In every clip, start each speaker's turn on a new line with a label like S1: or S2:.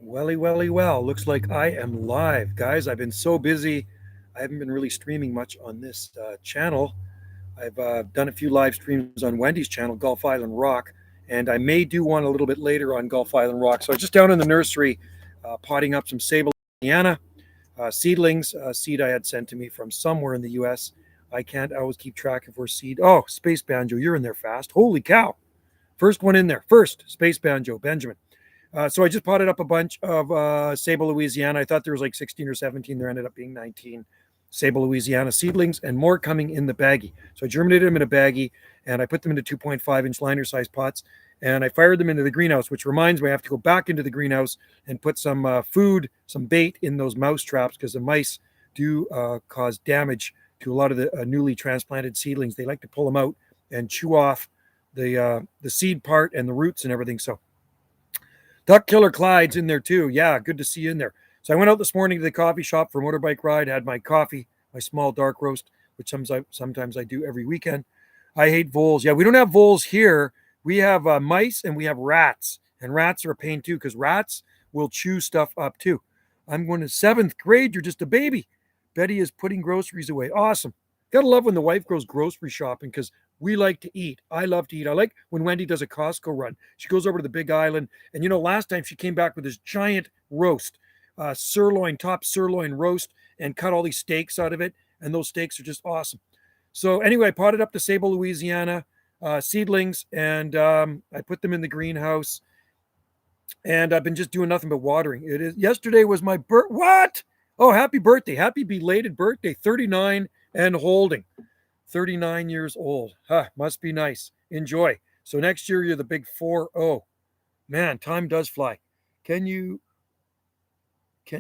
S1: Well. Looks like I am live. Guys, I've been so busy. I haven't been really streaming much on this channel. I've done a few live streams on Wendy's channel, Gulf Island Rock, and I may do one a little bit later on Gulf Island Rock. So I was just down in the nursery potting up some Sable Palm seedlings, seed I had sent to me from somewhere in the US. I can't always keep track of where seed. Oh, Space Banjo, you're in there fast. Holy cow. First one in there. First, Space Banjo, Benjamin. So I just potted up a bunch of Sable, Louisiana. I thought there was like 16 or 17. There ended up being 19 Sable, Louisiana seedlings and more coming in the baggie. So I germinated them in a baggie and I put them into 2.5-inch liner size pots and I fired them into the greenhouse, which reminds me I have to go back into the greenhouse and put some food, some bait in those mouse traps because the mice do cause damage to a lot of the newly transplanted seedlings. They like to pull them out and chew off the seed part and the roots and everything. So Duck Killer Clyde's in there too. Yeah, good to see you in there. So I went out this morning to the coffee shop for a motorbike ride, had my coffee, my small dark roast, which sometimes I do every weekend. I hate voles. Yeah, we don't have voles here. We have mice and we have rats. And rats are a pain too because rats will chew stuff up too. I'm going to 7th grade. You're just a baby. Betty is putting groceries away. Awesome. Gotta love when the wife goes grocery shopping because we like to eat. I love to eat. I like when Wendy does a Costco run. She goes over to the Big Island. And last time she came back with this giant roast, top sirloin roast, and cut all these steaks out of it. And those steaks are just awesome. So anyway, I potted up the Sable, Louisiana seedlings, and I put them in the greenhouse. And I've been just doing nothing but watering. Yesterday was my birth. What? Oh, happy birthday. Happy belated birthday. 39 and holding. 39 years old. Huh, must be nice. Enjoy. So next year you're the big 4-0. Man, time does fly. Can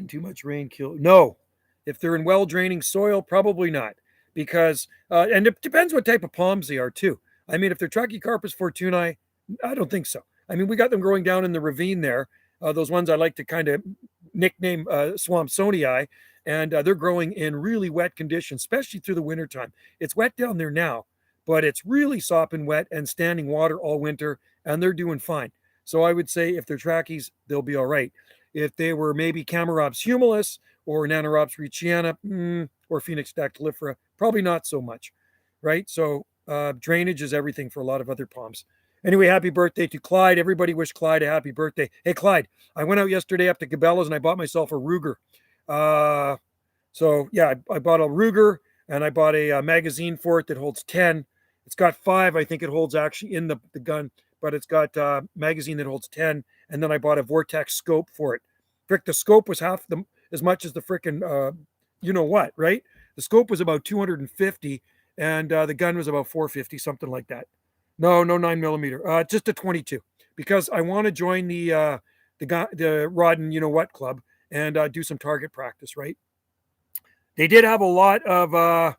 S1: too much rain kill? No. If they're in well-draining soil, probably not. Because, and it depends what type of palms they are too. I mean, if they're Trachycarpus fortunei, I don't think so. I mean, we got them growing down in the ravine there. Those ones I like to kind of nickname Swampsonii, and they're growing in really wet conditions, especially through the wintertime. It's wet down there now, but it's really sopping wet and standing water all winter, and they're doing fine. So I would say if they're trackies, they'll be all right. If they were maybe Chamaerops humilis or Nanoropes ricciana or Phoenix dactylifera, probably not so much, right? So drainage is everything for a lot of other palms. Anyway, happy birthday to Clyde. Everybody wish Clyde a happy birthday. Hey, Clyde, I went out yesterday up to Cabela's and I bought myself a Ruger. So, yeah, I bought a Ruger and I bought a magazine for it that holds 10. It's got 5, I think it holds actually in the gun, but it's got a magazine that holds 10. And then I bought a Vortex scope for it. Frick, the scope was half as much as the frickin' you know what, right? The scope was about 250 and the gun was about 450, something like that. No 9mm. Just a 22 because I want to join the Rod and you know what club and do some target practice. Right? They did have a lot of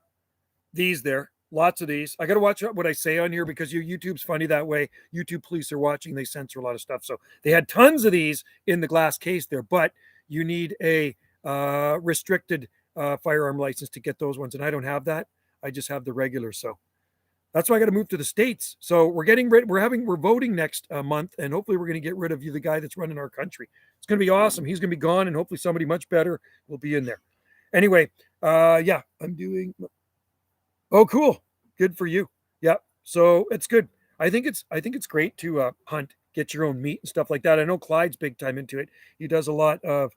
S1: these there, lots of these. I got to watch what I say on here because YouTube's funny that way. YouTube police are watching; they censor a lot of stuff. So they had tons of these in the glass case there, but you need a restricted firearm license to get those ones, and I don't have that. I just have the regular. So. That's why I got to move to the States. So we're voting next month, and hopefully we're going to get rid of the guy that's running our country. It's going to be awesome. He's going to be gone, and hopefully somebody much better will be in there. Anyway, yeah, I'm doing. Oh, cool. Good for you. Yeah. So it's good. I think it's great to hunt, get your own meat and stuff like that. I know Clyde's big time into it. He does a lot of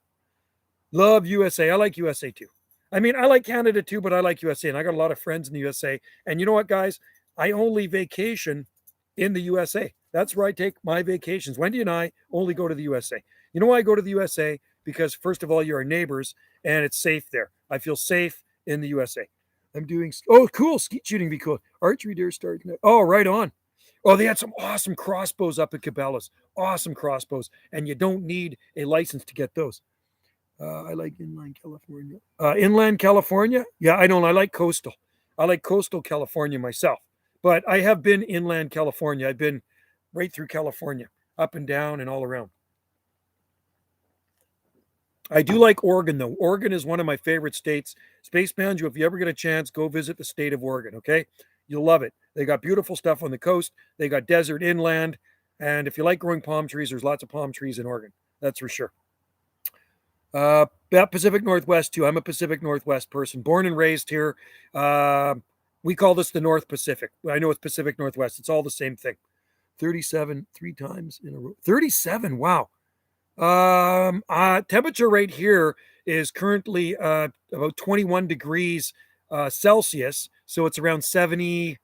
S1: love USA. I like USA too. I mean, I like Canada too, but I like USA, and I got a lot of friends in the USA. And you know what, guys? I only vacation in the USA. That's where I take my vacations. Wendy and I only go to the USA. You know why I go to the USA? Because first of all, you're our neighbors and it's safe there. I feel safe in the USA. I'm doing, oh, cool. Skeet shooting be cool. Archery deer starting. Oh, right on. Oh, they had some awesome crossbows up at Cabela's. Awesome crossbows. And you don't need a license to get those. I like inland California. Inland California? Yeah, I don't. I like coastal. I like coastal California myself. But I have been inland California. I've been right through California, up and down and all around. I do like Oregon, though. Oregon is one of my favorite states. Space Banjo, if you ever get a chance, go visit the state of Oregon, okay? You'll love it. They got beautiful stuff on the coast. They got desert inland. And if you like growing palm trees, there's lots of palm trees in Oregon. That's for sure. Pacific Northwest too. I'm a Pacific Northwest person, born and raised here. Uh, we call this the North Pacific. I know it's Pacific Northwest. It's all the same thing. 37 three times in a row. 37. Wow. Temperature right here is currently about 21 degrees Celsius. So it's around 71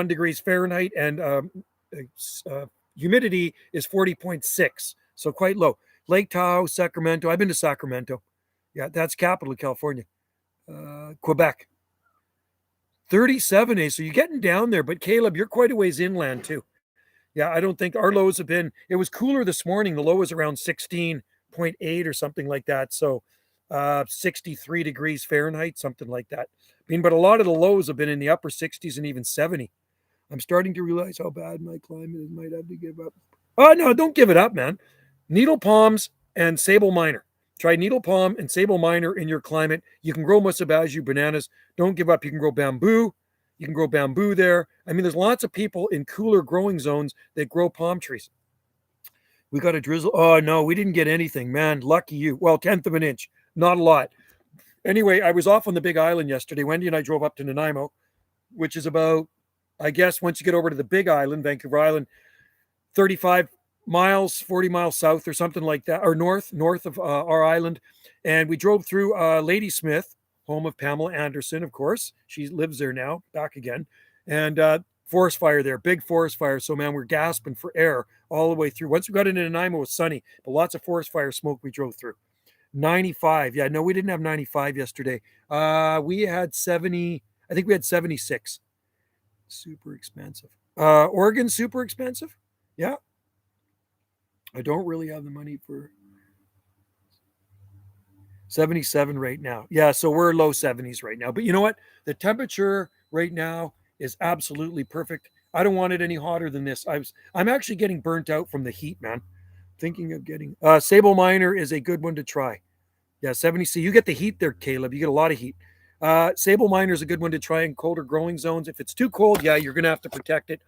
S1: degrees Fahrenheit, and humidity is 40.6. So quite low. Lake Tahoe, Sacramento. I've been to Sacramento. Yeah, that's capital of California. Quebec. 37, so you're getting down there. But Caleb, you're quite a ways inland too. Yeah, I don't think our lows have been. It was cooler this morning. The low was around 16.8 or something like that. So 63 degrees Fahrenheit, something like that. I mean, but a lot of the lows have been in the upper 60s and even 70. I'm starting to realize how bad my climate is. Might have to give up. Oh, no, don't give it up, man. Needle palms and sable minor. Try needle palm and sable minor in your climate. You can grow musabaju bananas. Don't give up. You can grow bamboo. You can grow bamboo there. I mean, there's lots of people in cooler growing zones that grow palm trees. We got a drizzle. Oh, no, we didn't get anything, man. Lucky you. Well, 10th of an inch. Not a lot. Anyway, I was off on the Big Island yesterday. Wendy and I drove up to Nanaimo, which is about, I guess, once you get over to the Big Island, Vancouver Island, 35 miles, 40 miles south or something like that, or north of our island. And we drove through Ladysmith, home of Pamela Anderson, of course. She lives there now, back again. And forest fire there, big forest fire. So, man, we're gasping for air all the way through. Once we got into Nanaimo, it was sunny, but lots of forest fire smoke we drove through. 95. Yeah, no, we didn't have 95 yesterday. We had 70. I think we had 76. Super expensive. Oregon, super expensive. Yeah. I don't really have the money for 77 right now. Yeah, so we're low 70s right now. But you know what? The temperature right now is absolutely perfect. I don't want it any hotter than this. I'm actually getting burnt out from the heat, man. Thinking of getting Sable Minor is a good one to try. Yeah, 70. So you get the heat there, Caleb. You get a lot of heat. Sable Minor is a good one to try in colder growing zones. If it's too cold, yeah, you're going to have to protect it.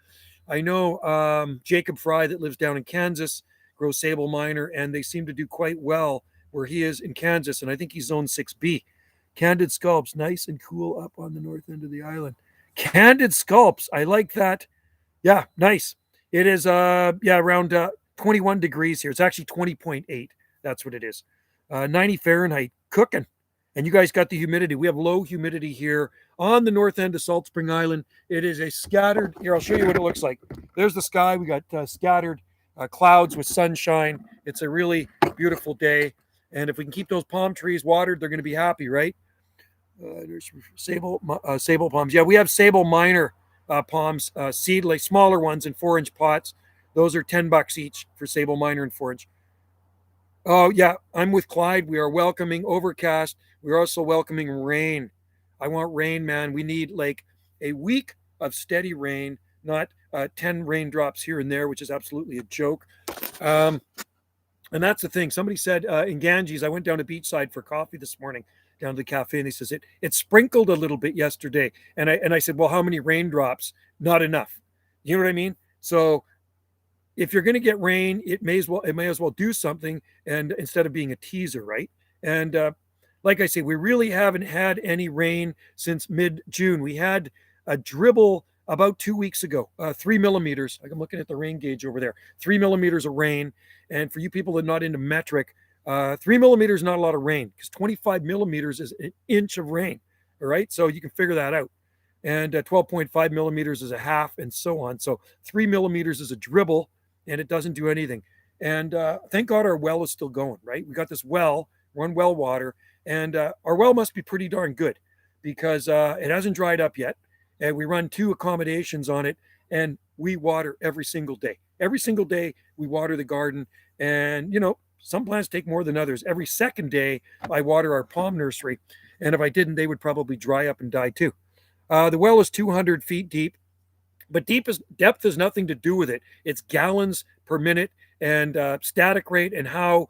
S1: I know Jacob Fry that lives down in Kansas grows Sable Minor, and they seem to do quite well where he is in Kansas, and I think he's zone 6B. Candid Sculpts, nice and cool up on the north end of the island. Candid Sculpts, I like that. Yeah, nice. It is around 21 degrees here. It's actually 20.8. That's what it is. 90 Fahrenheit, cooking. And you guys got the humidity. We have low humidity here on the north end of Salt Spring Island. It is a scattered, here, I'll show you what it looks like. There's the sky. We got scattered clouds with sunshine. It's a really beautiful day. And if we can keep those palm trees watered, they're going to be happy, right? There's sable palms. Yeah, we have sable minor palms, seedling, smaller ones in 4-inch pots. Those are $10 each for sable minor and 4-inch. Oh, yeah, I'm with Clyde. We are welcoming overcast. We're also welcoming rain. I want rain, man. We need like a week of steady rain, not 10 raindrops here and there, which is absolutely a joke. And that's the thing. Somebody said in Ganges, I went down to Beachside for coffee this morning, down to the cafe, and they says it sprinkled a little bit yesterday. And I said, well, how many raindrops? Not enough. You know what I mean? So if you're going to get rain, it may as well do something, and instead of being a teaser, right? And like I say, we really haven't had any rain since mid-June. We had a dribble about 2 weeks ago, 3 millimeters. I'm looking at the rain gauge over there. 3 millimeters of rain. And for you people that are not into metric, 3 millimeters is not a lot of rain, because 25 millimeters is an inch of rain. All right, so you can figure that out. And 12.5 millimeters is a half, and so on. So 3 millimeters is a dribble, and it doesn't do anything. And thank God our well is still going, right? We got this well, we're on well water, and our well must be pretty darn good, because it hasn't dried up yet. And we run 2 accommodations on it, and we water every single day. Every single day we water the garden, and some plants take more than others. Every second day I water our palm nursery, and if I didn't, they would probably dry up and die too. The well is 200 feet deep. But depth has nothing to do with it. It's gallons per minute and static rate, and how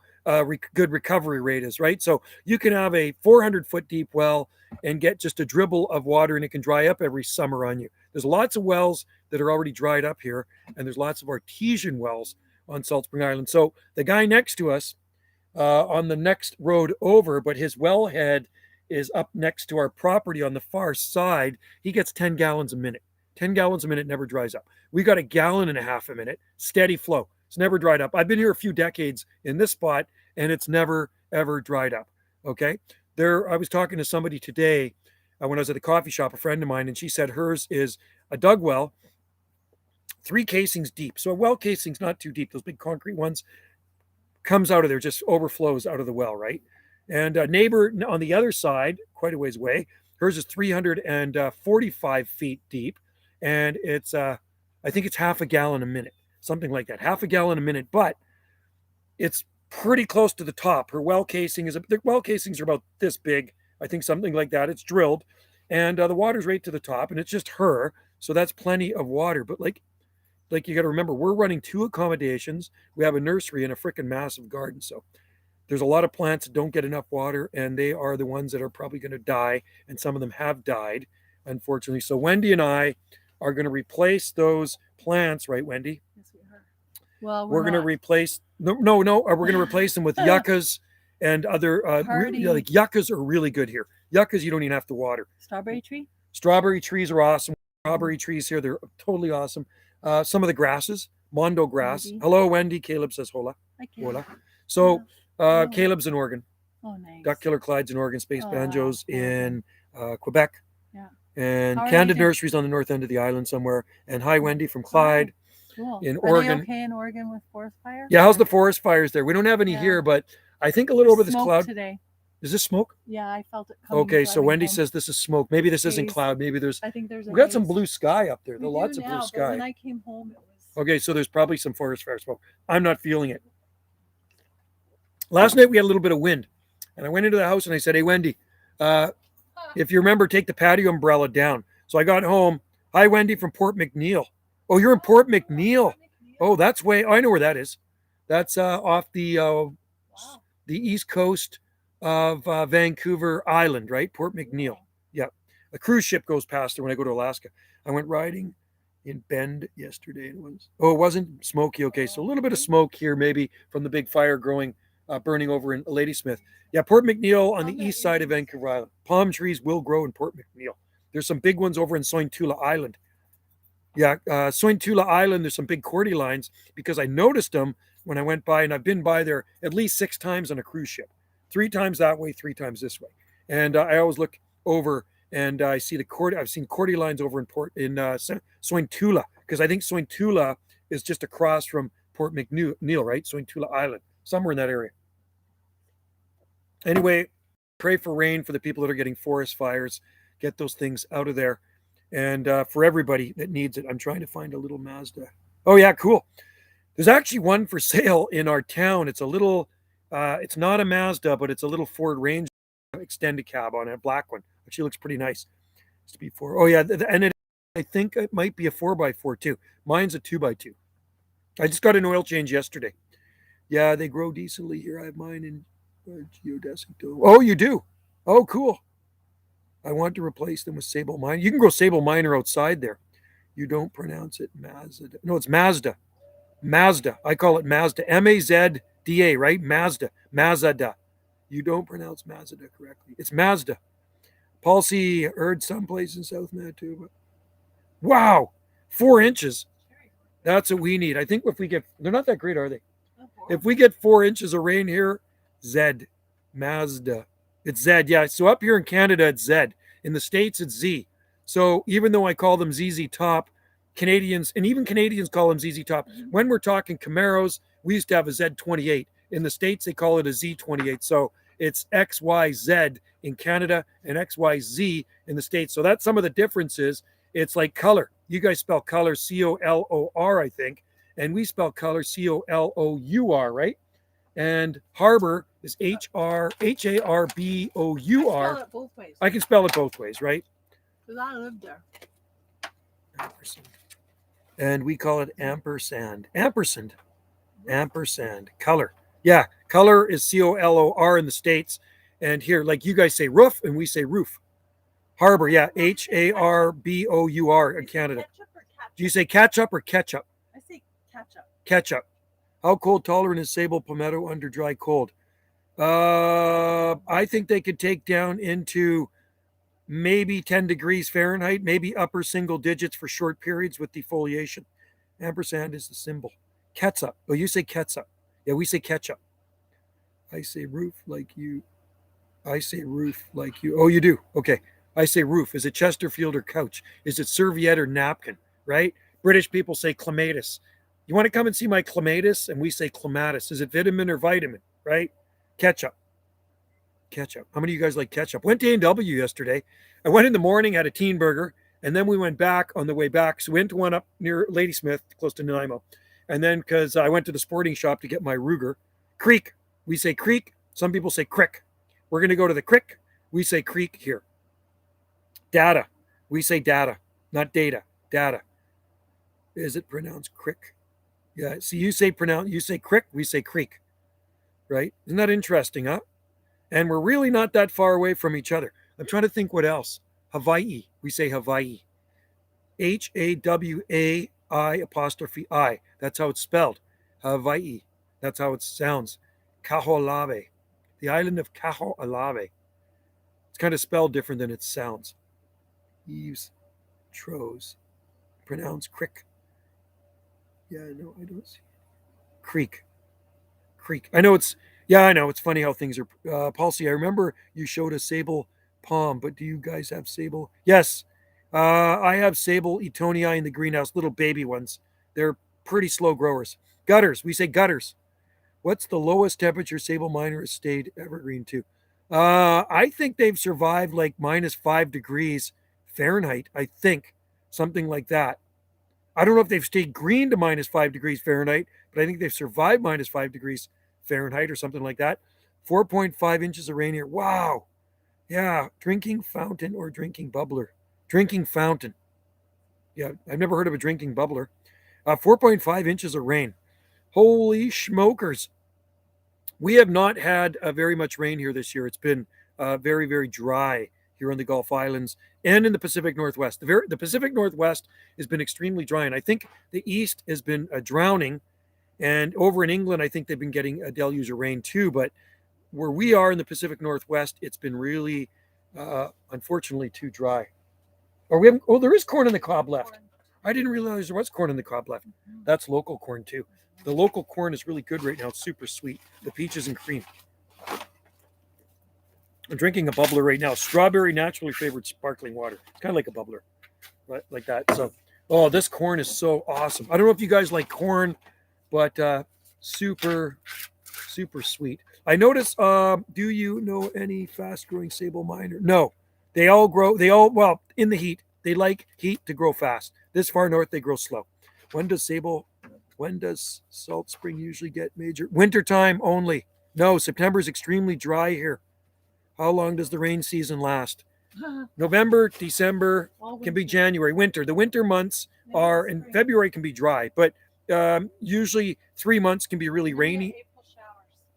S1: good recovery rate is, right? So you can have a 400-foot deep well and get just a dribble of water, and it can dry up every summer on you. There's lots of wells that are already dried up here, and there's lots of artesian wells on Salt Spring Island. So the guy next to us, on the next road over, but his wellhead is up next to our property on the far side. He gets 10 gallons a minute. 10 gallons a minute, never dries up. We got 1.5 gallons a minute, steady flow. It's never dried up. I've been here a few decades in this spot, and it's never, ever dried up. Okay. I was talking to somebody today when I was at the coffee shop, a friend of mine, and she said hers is a dug well, 3 casings deep. So a well casing's not too deep. Those big concrete ones comes out of there, just overflows out of the well, right? And a neighbor on the other side, quite a ways away, hers is 345 feet deep, and it's I think it's 0.5 gallon a minute, something like that, 0.5 gallon a minute. But it's pretty close to the top. Her well casing the well casings are about this big, I think, something like that. It's drilled, and the water's right to the top, and it's just her, so that's plenty of water. But like you got to remember, we're running 2 accommodations. We have a nursery and a freaking massive garden, so there's a lot of plants that don't get enough water, and they are the ones that are probably going to die, and some of them have died, unfortunately. So Wendy and I are going to replace those plants, right, Wendy?
S2: Yes, we are. Well,
S1: we're going to replace we're going to replace them with yuccas and other like yuccas are really good here. Yuccas you don't even have to water.
S2: Strawberry tree?
S1: Strawberry trees are awesome. Strawberry trees here, they're totally awesome. Some of the grasses, mondo grass.
S2: Maybe.
S1: Hello, Wendy. Caleb says hola.
S2: Hola.
S1: So Caleb's in Oregon.
S2: Oh, nice.
S1: Duck Killer Clyde's in Oregon. Space Banjos in Quebec.
S2: Yeah.
S1: And Candid Nursery's on the north end of the island somewhere. And hi, Wendy from Clyde.
S2: Cool.
S1: In
S2: Are
S1: Oregon.
S2: they okay in Oregon with forest fires?
S1: Yeah, how's the forest fires there? We don't have any here, but I think a little over this cloud.
S2: Today.
S1: Is this smoke?
S2: Yeah, I felt it coming.
S1: Okay, so Wendy says this is smoke. Maybe this isn't cloud. Maybe there's.
S2: I think there's.
S1: We got some blue sky up there. There's lots of blue sky.
S2: When I came home, it was.
S1: Okay, so there's probably some forest fire smoke. I'm not feeling it. Last night we had a little bit of wind, and I went into the house and I said, "Hey, Wendy, if you remember, take the patio umbrella down." So I got home. Hi, Wendy from Port McNeill. Oh, you're in Port McNeill. Oh, that's way. Oh, I know where that is. That's off the east coast of Vancouver Island, right? Port McNeill. Yeah, a cruise ship goes past there when I go to Alaska. I went riding in Bend yesterday. It wasn't smoky. Okay, so a little bit of smoke here, maybe from the big fire burning over in Ladysmith. Yeah, Port McNeill on the east side of Vancouver Island. Palm trees will grow in Port McNeill. There's some big ones over in Sointula Island. Yeah, Sointula Island, there's some big cordylines because I noticed them when I went by, and I've been by there at least 6 times on a cruise ship. 3 times that way, 3 times this way. And I always look over and I see I've seen cordylines over in Sointula, because I think Sointula is just across from Port McNeill, right? Sointula Island, somewhere in that area. Anyway, pray for rain for the people that are getting forest fires. Get those things out of there. And for everybody that needs it, I'm trying to find a little Mazda. Oh, yeah, cool. There's actually one for sale in our town. It's a little, it's not a Mazda, but it's a little Ford Ranger extended cab on it, a black one. Actually looks pretty nice. It's to be 4. Oh, yeah, and I think it might be a 4x4 too. Mine's a 2x2. I just got an oil change yesterday. Yeah, they grow decently here. I have mine in geodesic dome. Oh, you do? Oh, cool. I want to replace them with Sable Miner. You can grow Sable Miner outside there. You don't pronounce it Mazda. No, it's Mazda. Mazda. I call it Mazda. Mazda, right? Mazda. Mazda. You don't pronounce Mazda correctly. It's Mazda. Paul C. heard someplace in South Manitoba. Wow. 4 inches. That's what we need. I think if we get, they're not that great, are they? If we get 4 inches of rain here, Zed. Mazda. It's Zed, yeah. So up here in Canada, it's Zed. In the States, it's Z. So even though I call them ZZ Top, Canadians, and even Canadians call them ZZ Top. When we're talking Camaros, we used to have a Z28. In the States, they call it a Z28. So it's XYZ in Canada and XYZ in the States. So that's some of the differences. It's like color. You guys spell color C-O-L-O-R, I think. And we spell color C-O-L-O-U-R, right? And harbor is H-R-H-A-R-B-O-U-R.
S2: Spell it both ways.
S1: I can spell it both ways, right?
S2: Because I lived there.
S1: Ampersand. And we call it ampersand. Ampersand. Ampersand. Color. Yeah, color is C-O-L-O-R in the States. And here, like you guys say roof, and we say roof. Harbor, yeah, H-A-R-B-O-U-R in Canada. Do you say catch-up or ketchup?
S2: I say catch-up.
S1: Ketchup. How cold tolerant is Sable Palmetto under dry cold? I think they could take down into maybe 10 degrees Fahrenheit, maybe upper single digits for short periods with defoliation. Ampersand is the symbol. Ketchup. Oh, you say ketchup. Yeah, we say ketchup. I say roof like you. I say roof like you. Oh, you do? Okay. I say roof. Is it Chesterfield or couch? Is it serviette or napkin? Right? British people say clematis. You want to come and see my clematis? And we say clematis. Is it vitamin or vitamin? Right? Ketchup. Ketchup. How many of you guys like ketchup? Went to A&W yesterday. I went in the morning, had a teen burger, and then we went back on the way back. So we went to one up near Ladysmith, close to Nanaimo. And then because I went to the sporting shop to get my Ruger. Creek. We say creek. Some people say crick. We're going to go to the crick. We say creek here. Data. We say data, not data. Data. Is it pronounced crick? Yeah. See, you say crick. We say creek. Right? Isn't that interesting, huh? And we're really not that far away from each other. I'm trying to think what else. Hawaii. We say Hawaii. Hawai apostrophe I. That's how it's spelled. Hawaii. That's how it sounds. Kaho'olawe. The island of Kaho'olawe. It's kind of spelled different than it sounds. Eaves, Tros. Pronounced crick. Yeah, no, I don't see. Creek. Creek. I know it's funny how things are. Paul C, I remember you showed a Sable Palm, but do you guys have Sable? Yes. I have Sable Etonii in the greenhouse, little baby ones. They're pretty slow growers. Gutters. We say gutters. What's the lowest temperature Sable Minor has stayed evergreen to? I think they've survived like -5 degrees Fahrenheit. I think something like that. I don't know if they've stayed green to -5 degrees Fahrenheit, but I think they've survived -5 degrees Fahrenheit or something like that. 4.5 inches of rain here. Wow. Yeah. Drinking fountain or drinking bubbler? Drinking fountain. Yeah. I've never heard of a drinking bubbler. 4.5 inches of rain. Holy smokers. We have not had very much rain here this year. It's been very, very dry here on the Gulf Islands and in the Pacific Northwest. The Pacific Northwest has been extremely dry, and I think the East has been drowning. And over in England, I think they've been getting a deluge of rain too. But where we are in the Pacific Northwest, it's been really, unfortunately, too dry. Or we have there is corn in the cob left. I didn't realize there was corn in the cob left. That's local corn too. The local corn is really good right now. It's super sweet. The peaches and cream. I'm drinking a bubbler right now. Strawberry naturally flavored sparkling water. It's kind of like a bubbler, right? Like that. So, oh, this corn is so awesome. I don't know if you guys like corn, but super, super sweet. I notice, do you know any fast growing Sable Minor? No. They all grow, well, in the heat. They like heat to grow fast. This far north, they grow slow. When does Salt Spring usually get major? Wintertime only. No, September is extremely dry here. How long does the rain season last? November, December, can be January. Winter. The winter months are, and February can be dry, but usually 3 months can be really rainy.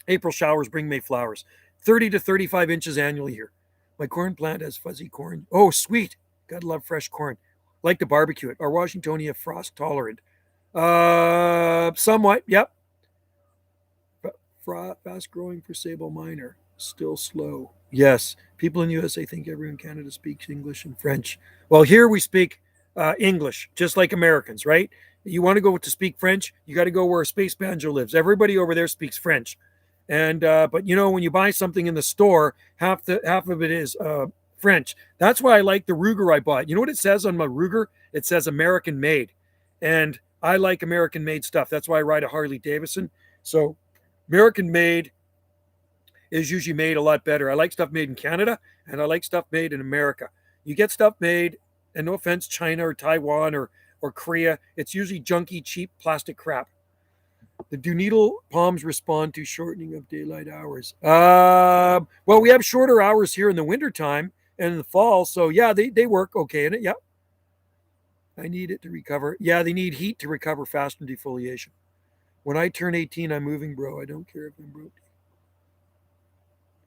S1: April showers bring May flowers. 30 to 35 inches annually here. My corn plant has fuzzy corn. Oh, sweet. Gotta love fresh corn. Like to barbecue it. Are Washingtonia frost tolerant? Somewhat, yep. Fast growing for Sable Minor. Still slow. Yes. People in USA think everyone in Canada speaks English and French. Well, here we speak English, just like Americans, right? You want to go to speak French, you got to go where a space banjo lives. Everybody over there speaks French. And but when you buy something in the store, half of it is French. That's why I like the Ruger I bought. You know what it says on my Ruger? It says American made. And I like American made stuff. That's why I ride a Harley Davidson. So American made is usually made a lot better. I like stuff made in Canada and I like stuff made in America. You get stuff made, and no offense, China or Taiwan or Korea, it's usually junky, cheap plastic crap. Do needle palms respond to shortening of daylight hours? Well, we have shorter hours here in the wintertime and in the fall. So yeah, they work okay in it. Yep. I need it to recover. Yeah, they need heat to recover fast from defoliation. When I turn 18, I'm moving, bro. I don't care if I'm broke.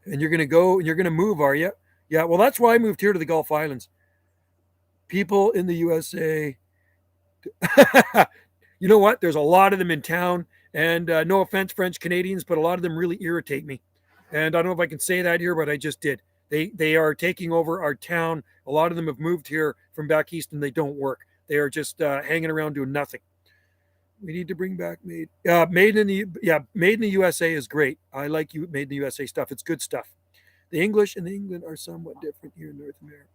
S1: And you're going to go and you're going to move, are you? Yeah, well, that's why I moved here to the Gulf Islands. People in the USA, you know what? There's a lot of them in town. And no offense, French Canadians, but a lot of them really irritate me. And I don't know if I can say that here, but I just did. They are taking over our town. A lot of them have moved here from back east, and they don't work. They are just hanging around doing nothing. We need to bring back made in the USA is great. I like you made in the USA stuff. It's good stuff. The English and the England are somewhat different here in North America,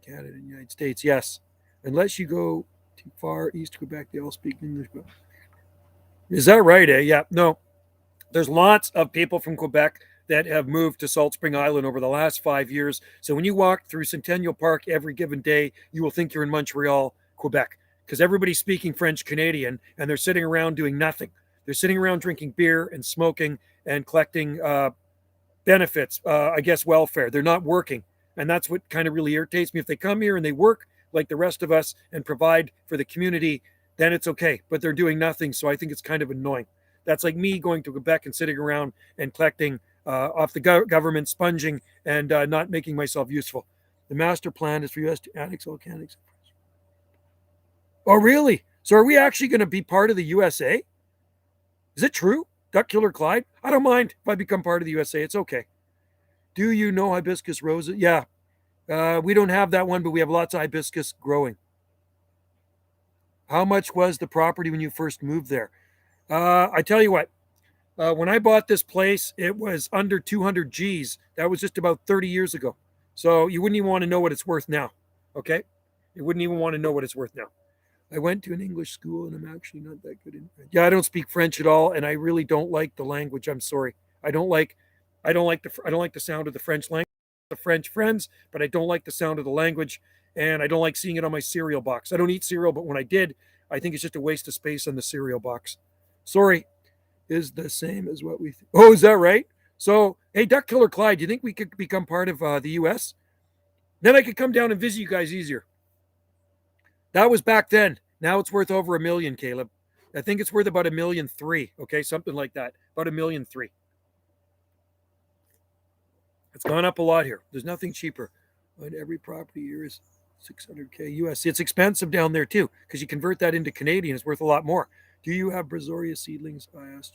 S1: Canada and the United States. Yes, unless you go too far east Quebec, they all speak English. But is that right? Yeah. No, there's lots of people from Quebec that have moved to Salt Spring Island over the last 5 years. So when you walk through Centennial Park every given day, you will think you're in Montreal, Quebec, because everybody's speaking French Canadian and they're sitting around doing nothing. They're sitting around drinking beer and smoking and collecting benefits, I guess welfare. They're not working. And that's what kind of really irritates me. If they come here and they work like the rest of us and provide for the community, then it's okay. But they're doing nothing. So I think it's kind of annoying. That's like me going to Quebec and sitting around and collecting off the government, sponging, and not making myself useful. The master plan is for U.S. to annex all Canada. Oh, really? So are we actually going to be part of the USA? Is it true? Duck Killer Clyde? I don't mind if I become part of the USA. It's okay. Do you know hibiscus roses? Yeah. We don't have that one, but we have lots of hibiscus growing. How much was the property when you first moved there? I tell you what, when I bought this place, it was under 200 G's. That was just about 30 years ago. So you wouldn't even want to know what it's worth now. Okay? You wouldn't even want to know what it's worth now. I went to an English school and I'm actually not that good in French. Yeah, I don't speak French at all, and I really don't like the language. I'm sorry. I don't like the sound of the French language. The French friends, but I don't like the sound of the language, and I don't like seeing it on my cereal box. I don't eat cereal, but when I did, I think it's just a waste of space on the cereal box. Sorry, is the same as what we. Oh, is that right? So, hey, Duck Killer Clyde, do you think we could become part of the U.S.? Then I could come down and visit you guys easier. That was back then. Now it's worth over $1 million, Caleb. I think it's worth about $1.3 million. Okay, something like that. About $1.3 million. It's gone up a lot here. There's nothing cheaper. On every property here is $600K US. It's expensive down there too, because you convert that into Canadian, it's worth a lot more. Do you have Brazoria seedlings? I asked.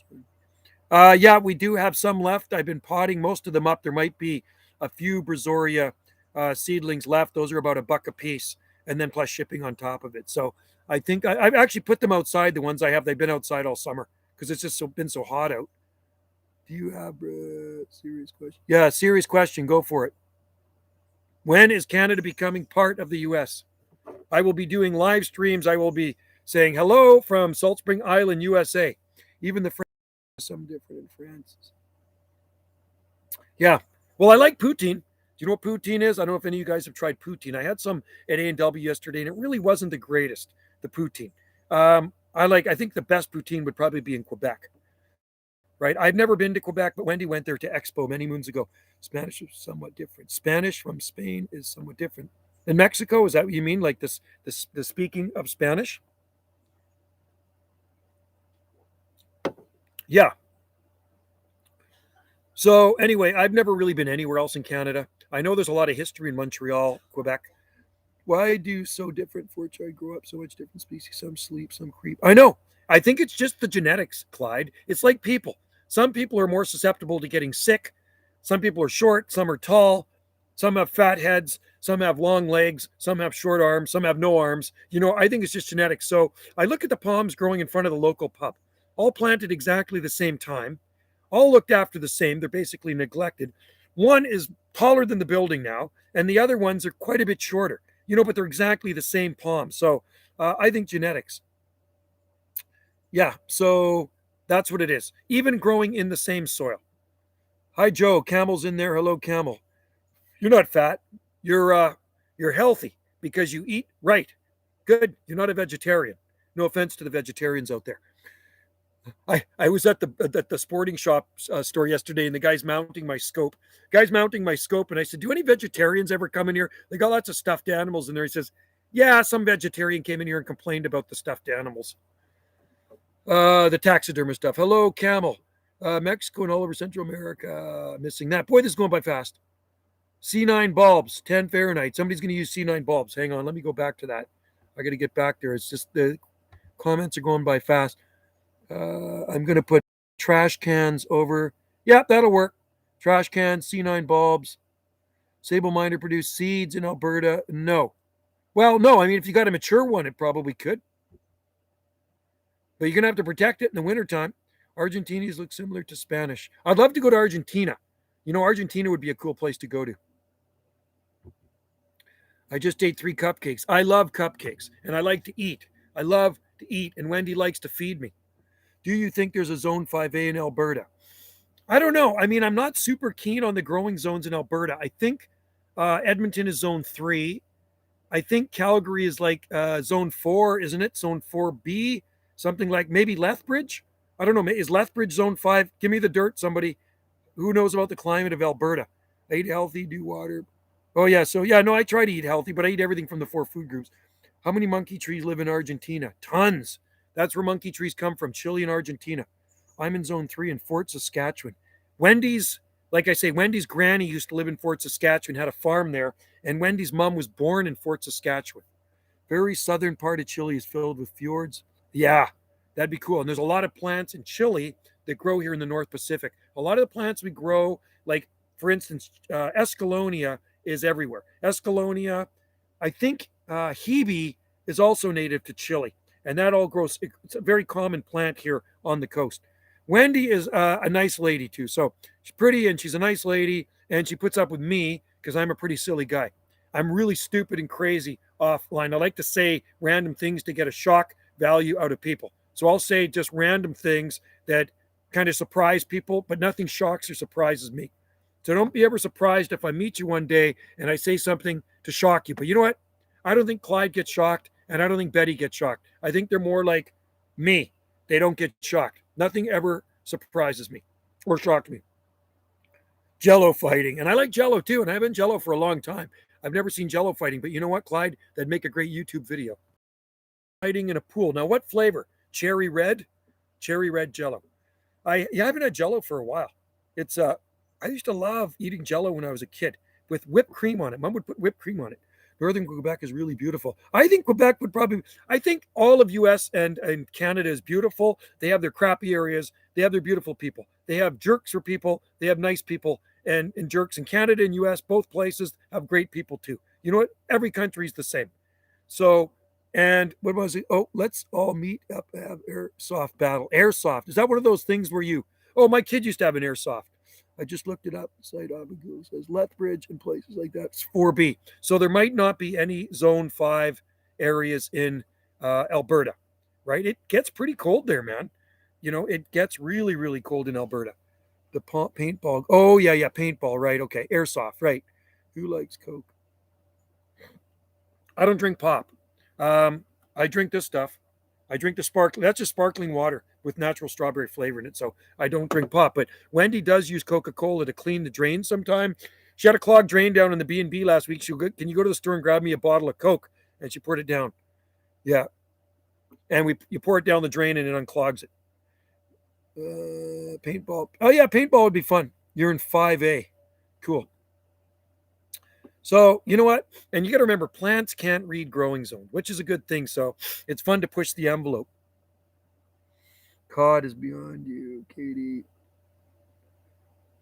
S1: Yeah, we do have some left. I've been potting most of them up. There might be a few Brazoria seedlings left. Those are about $1 a piece, and then plus shipping on top of it. So I think I've actually put them outside. The ones I have, they've been outside all summer because it's just been so hot out. Do you have a serious question? Yeah, serious question. Go for it. When is Canada becoming part of the U.S.? I will be doing live streams. I will be saying hello from Salt Spring Island, USA. Even the French are some different in France. Yeah. Well, I like poutine. Do you know what poutine is? I don't know if any of you guys have tried poutine. I had some at A&W yesterday, and it really wasn't the greatest, the poutine. I think the best poutine would probably be in Quebec. Right? I've never been to Quebec, but Wendy went there to Expo many moons ago. Spanish is somewhat different. Spanish from Spain is somewhat different. In Mexico, is that what you mean? Like the speaking of Spanish? Yeah. So anyway, I've never really been anywhere else in Canada. I know there's a lot of history in Montreal, Quebec. Why do so different forage grow up so much different species? Some sleep, some creep. I know. I think it's just the genetics, Clyde. It's like people. Some people are more susceptible to getting sick. Some people are short, some are tall, some have fat heads, some have long legs, some have short arms, some have no arms. I think it's just genetics. So I look at the palms growing in front of the local pub, all planted exactly the same time, all looked after the same. They're basically neglected. One is taller than the building now, and the other ones are quite a bit shorter, but they're exactly the same palm. So I think genetics. Yeah, so that's what it is. Even growing in the same soil. Hi, Joe. Camel's in there. Hello, Camel. You're not fat. You're healthy because you eat right. Good. You're not a vegetarian. No offense to the vegetarians out there. I was at the sporting shop store yesterday, and the guy's mounting my scope. And I said, "Do any vegetarians ever come in here? They got lots of stuffed animals in there." He says, "Yeah, some vegetarian came in here and complained about the stuffed animals." The taxidermy stuff. Hello, Camel. Mexico and all over Central America. Missing that. Boy, this is going by fast. C9 bulbs, 10 Fahrenheit. Somebody's going to use C9 bulbs. Hang on. Let me go back to that. I got to get back there. It's just the comments are going by fast. I'm going to put trash cans over. Yeah, that'll work. Trash cans, C9 bulbs. Sable Minder produce seeds in Alberta? No. Well, no. I mean, if you got a mature one, it probably could. But you're going to have to protect it in the wintertime. Argentinians look similar to Spanish. I'd love to go to Argentina. Argentina would be a cool place to go to. I just ate 3 cupcakes. I love cupcakes, and I like to eat. I love to eat, and Wendy likes to feed me. Do you think there's a Zone 5A in Alberta? I don't know. I mean, I'm not super keen on the growing zones in Alberta. I think Edmonton is Zone 3. I think Calgary is like Zone 4, isn't it? Zone 4B, something like maybe Lethbridge. I don't know. Is Lethbridge Zone 5? Give me the dirt, somebody. Who knows about the climate of Alberta? I eat healthy, do water. Oh, yeah. So, yeah, no, I try to eat healthy, but I eat everything from the 4 food groups. How many monkey trees live in Argentina? Tons. That's where monkey trees come from, Chile and Argentina. I'm in Zone 3 in Fort Saskatchewan. Wendy's, like I say, Wendy's granny used to live in Fort Saskatchewan, had a farm there, and Wendy's mom was born in Fort Saskatchewan. Very southern part of Chile is filled with fjords. Yeah, that'd be cool. And there's a lot of plants in Chile that grow here in the North Pacific. A lot of the plants we grow, like, for instance, Escallonia is everywhere. Escallonia, I think Hebe is also native to Chile. And that all grows. It's a very common plant here on the coast. Wendy is a nice lady, too. So she's pretty and she's a nice lady. And she puts up with me because I'm a pretty silly guy. I'm really stupid and crazy offline. I like to say random things to get a shock value out of people. So I'll say just random things that kind of surprise people, but nothing shocks or surprises me. So don't be ever surprised if I meet you one day and I say something to shock you. But you know what? I don't think Clyde gets shocked, and I don't think Betty gets shocked. I think they're more like me. They don't get shocked. Nothing ever surprises me or shocked me. Jello fighting. And I like Jello too, and I've been Jello for a long time. I've never seen Jello fighting, but you know what, Clyde? That'd make a great YouTube video. Fighting in a pool. Now, what flavor? Cherry red? Cherry red Jello. I haven't had Jello for a while. It's I used to love eating Jello when I was a kid with whipped cream on it. Mom would put whipped cream on it. Northern Quebec is really beautiful. I think Quebec would probably, I think all of US and Canada is beautiful. They have their crappy areas. They have their beautiful people. They have jerks for people. They have nice people and jerks. In Canada and US, both places have great people too. You know what? Every country is the same. So, and what was it? Oh, let's all meet up and have airsoft battle. Airsoft. Is that one of those things where oh, my kid used to have an airsoft. I just looked it up. Site Abigail says Lethbridge and places like that. It's 4B. So there might not be any Zone 5 areas in Alberta, right? It gets pretty cold there, man. It gets really, really cold in Alberta. The paintball. Oh, yeah, paintball, right. Okay, airsoft, right. Who likes Coke? I don't drink pop. I drink this stuff. I drink the sparkling. That's just sparkling water with natural strawberry flavor in it. So I don't drink pop. But Wendy does use Coca-Cola to clean the drain sometime. She had a clogged drain down in the B&B last week. Can you go to the store and grab me a bottle of Coke? And she poured it down. Yeah. And you pour it down the drain and it unclogs it. Paintball. Oh, yeah, paintball would be fun. You're in 5A. Cool. So, you know what? And you got to remember, plants can't read growing zone, which is a good thing. So it's fun to push the envelope. Cod is beyond you, Katie.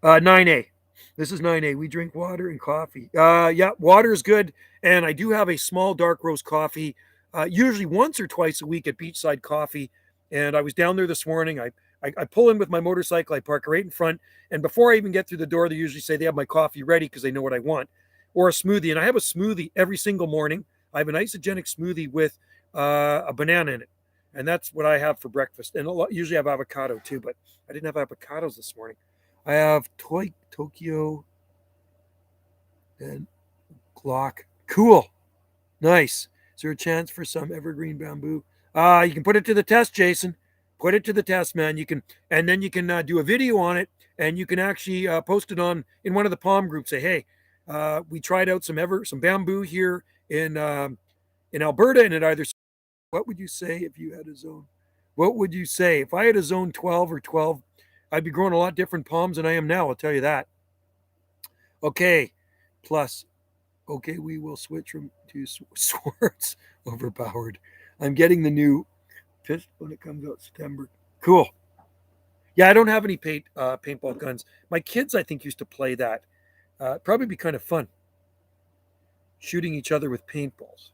S1: 9A. This is 9A. We drink water and coffee. Yeah, water is good. And I do have a small dark roast coffee, usually once or twice a week at Beachside Coffee. And I was down there this morning. I pull in with my motorcycle. I park right in front. And before I even get through the door, they usually say they have my coffee ready because they know what I want. Or a smoothie. And I have a smoothie every single morning. I have an isogenic smoothie with a banana in it. And that's what I have for breakfast. And usually I have avocado too, but I didn't have avocados this morning. I have Tokyo and Glock. Cool. Nice. Is there a chance for some evergreen bamboo? You can put it to the test, Jason. Put it to the test, man. And then you can do a video on it, and you can actually post it in one of the Palm groups. Say, hey, we tried out some bamboo here in Alberta, and it either. What would you say if you had a zone? What would you say if I had a zone 12 or 12? I'd be growing a lot different palms than I am now. I'll tell you that. Okay, plus, okay, we will switch from to swords. Overpowered. I'm getting the new pistol when it comes out September. Cool. Yeah, I don't have any paintball guns. My kids, I think, used to play that. Probably be kind of fun, shooting each other with paintballs.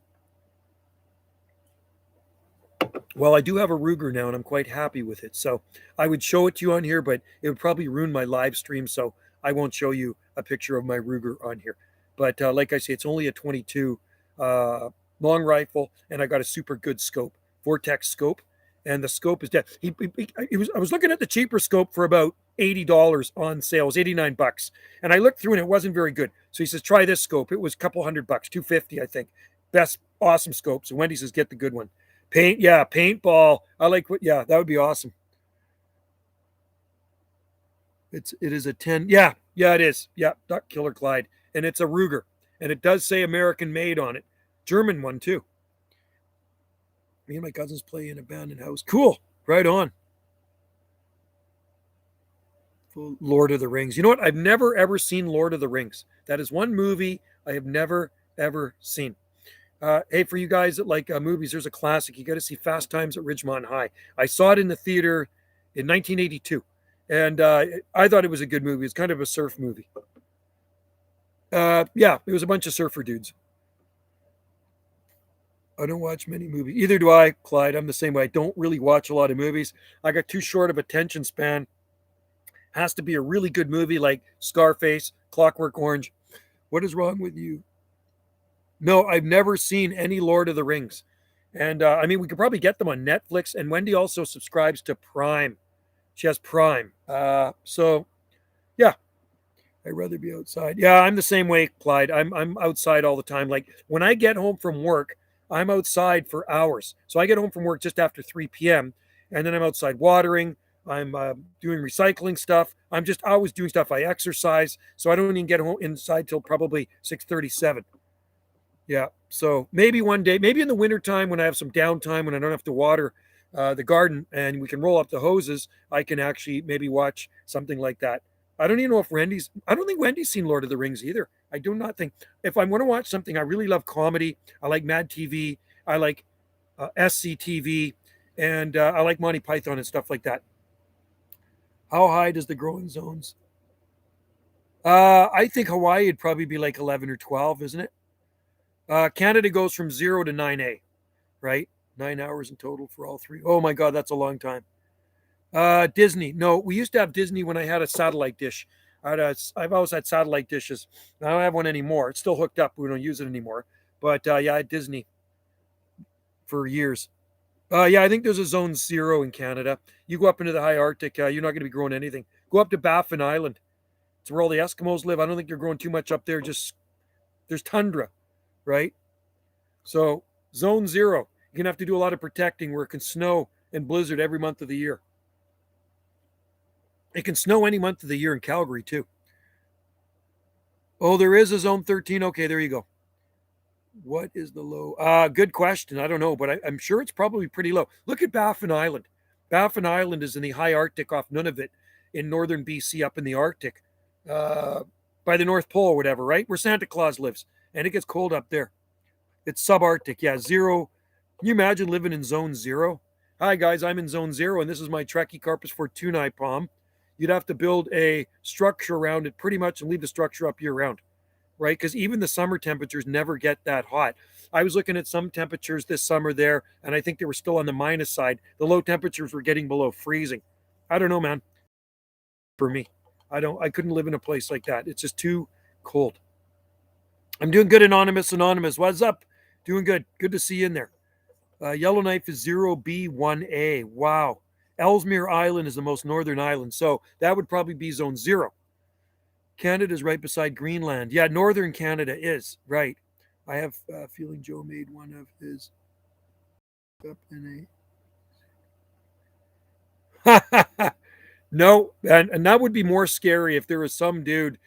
S1: Well, I do have a Ruger now, and I'm quite happy with it. So I would show it to you on here, but it would probably ruin my live stream. So I won't show you a picture of my Ruger on here. But like I say, it's only a 22 long rifle, and I got a super good scope, Vortex scope, and the scope is dead. I was looking at the cheaper scope for about $80 on sale. It was 89 bucks, and I looked through and it wasn't very good. So he says, try this scope. It was a couple $100, 250, I think. Best awesome scope. So Wendy says, get the good one. Paintball. I like what, yeah, that would be awesome. It is a 10. Yeah, it is. Yeah, Duck Killer Clyde. And it's a Ruger. And it does say American made on it. German one too. Me and my cousins play in an abandoned house. Cool. Right on. Lord of the Rings. You know what? I've never ever seen Lord of the Rings. That is one movie I have never ever seen. Hey, for you guys that like movies, there's a classic. You got to see Fast Times at Ridgemont High. I saw it in the theater in 1982, and I thought it was a good movie. It's kind of a surf movie. Yeah, it was a bunch of surfer dudes. I don't watch many movies. Either do I, Clyde. I'm the same way. I don't really watch a lot of movies. I got too short of attention span. Has to be a really good movie like Scarface, Clockwork Orange. What is wrong with you? No, I've never seen any Lord of the Rings. And I mean, we could probably get them on Netflix. And Wendy also subscribes to Prime. She has Prime. So, yeah, I'd rather be outside. Yeah, I'm the same way, Clyde. I'm outside all the time. Like when I get home from work, I'm outside for hours. So I get home from work just after 3 p.m. And then I'm outside watering. I'm doing recycling stuff. I'm just always doing stuff. I exercise. So I don't even get home inside till probably 6:37. Yeah. So maybe one day, maybe in the wintertime when I have some downtime, when I don't have to water the garden and we can roll up the hoses, I can actually maybe watch something like that. I don't even know if I don't think Wendy's seen Lord of the Rings either. I do not think. If I want to watch something, I really love comedy. I like Mad TV. I like SCTV. And I like Monty Python and stuff like that. How high does the growing zones? I think Hawaii would probably be like 11 or 12, isn't it? Canada goes from 0 to 9A, right? 9 hours in total for all three. Oh my God, that's a long time. Disney. No, we used to have Disney when I had a satellite dish. I've always had satellite dishes. I don't have one anymore. It's still hooked up. We don't use it anymore. But yeah, I had Disney for years. Yeah, I think there's a zone 0 in Canada. You go up into the high Arctic, you're not going to be growing anything. Go up to Baffin Island. It's where all the Eskimos live. I don't think they're growing too much up there. Just there's tundra, right? So zone 0, you're going to have to do a lot of protecting where it can snow and blizzard every month of the year. It can snow any month of the year in Calgary too. Oh, there is a zone 13. Okay, there you go. What is the low? Good question. I don't know, but I'm sure it's probably pretty low. Look at Baffin Island. Baffin Island is in the high Arctic off Nunavut in northern BC up in the Arctic by the North Pole or whatever, right? Where Santa Claus lives. And it gets cold up there. It's subarctic. Yeah, 0. Can you imagine living in zone 0? Hi, guys. I'm in zone 0, and this is my Trachycarpus fortunei palm. You'd have to build a structure around it pretty much and leave the structure up year round, right? Because even the summer temperatures never get that hot. I was looking at some temperatures this summer there, and I think they were still on the minus side. The low temperatures were getting below freezing. I don't know, man. For me, I couldn't live in a place like that. It's just too cold. I'm doing good, Anonymous. What's up? Doing good. Good to see you in there. Yellowknife is 0B1A. Wow. Ellesmere Island is the most northern island, so that would probably be zone 0. Canada is right beside Greenland. Yeah, northern Canada is, right. I have a feeling Joe made one of his up in a... No, and that would be more scary if there was some dude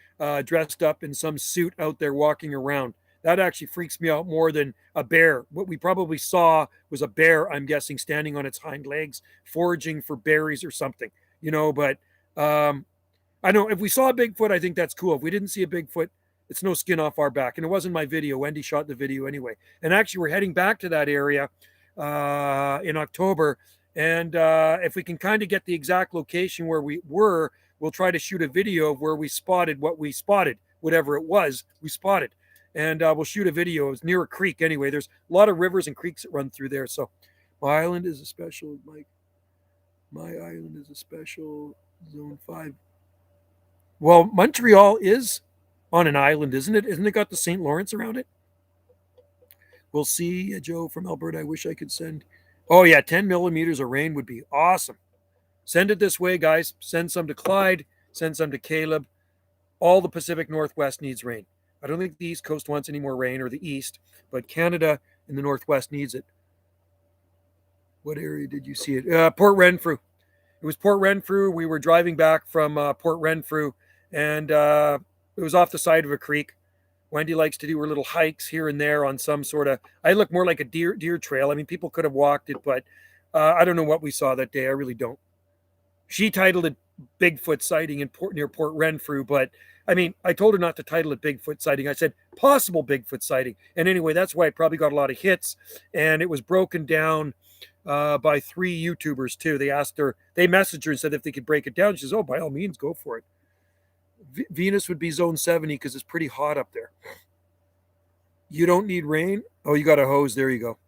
S1: dressed up in some suit out there walking around. That actually freaks me out more than a bear. What we probably saw was a bear, I'm guessing, standing on its hind legs, foraging for berries or something, but I know if we saw a Bigfoot, I think that's cool. If we didn't see a Bigfoot, it's no skin off our back. And it wasn't my video. Wendy shot the video anyway. And actually, we're heading back to that area in October. And if we can kind of get the exact location where we were, we'll try to shoot a video of where we spotted what we spotted, whatever it was we spotted. And we'll shoot a video. It was near a creek anyway. There's a lot of rivers and creeks that run through there. So my island is a special, my island is a special zone 5. Well, Montreal is on an island, isn't it? Isn't it got the St. Lawrence around it? We'll see, Joe from Alberta. I wish I could send. Oh, yeah, 10 millimeters of rain would be awesome. Send it this way, guys. Send some to Clyde. Send some to Caleb. All the Pacific Northwest needs rain. I don't think the East Coast wants any more rain, or the East, but Canada in the Northwest needs it. What area did you see it? Port Renfrew. It was Port Renfrew. We were driving back from Port Renfrew, and it was off the side of a creek. Wendy likes to do her little hikes here and there on some sort of. I look more like a deer trail. I mean, people could have walked it, but I don't know what we saw that day. I really don't. She titled it Bigfoot sighting near Port Renfrew, but I mean, I told her not to title it Bigfoot sighting. I said possible Bigfoot sighting. And anyway, that's why it probably got a lot of hits. And it was broken down by 3 YouTubers too. They asked her, they messaged her and said if they could break it down. She says, oh, by all means, go for it. Venus would be zone 70 because it's pretty hot up there. You don't need rain. Oh, you got a hose. There you go.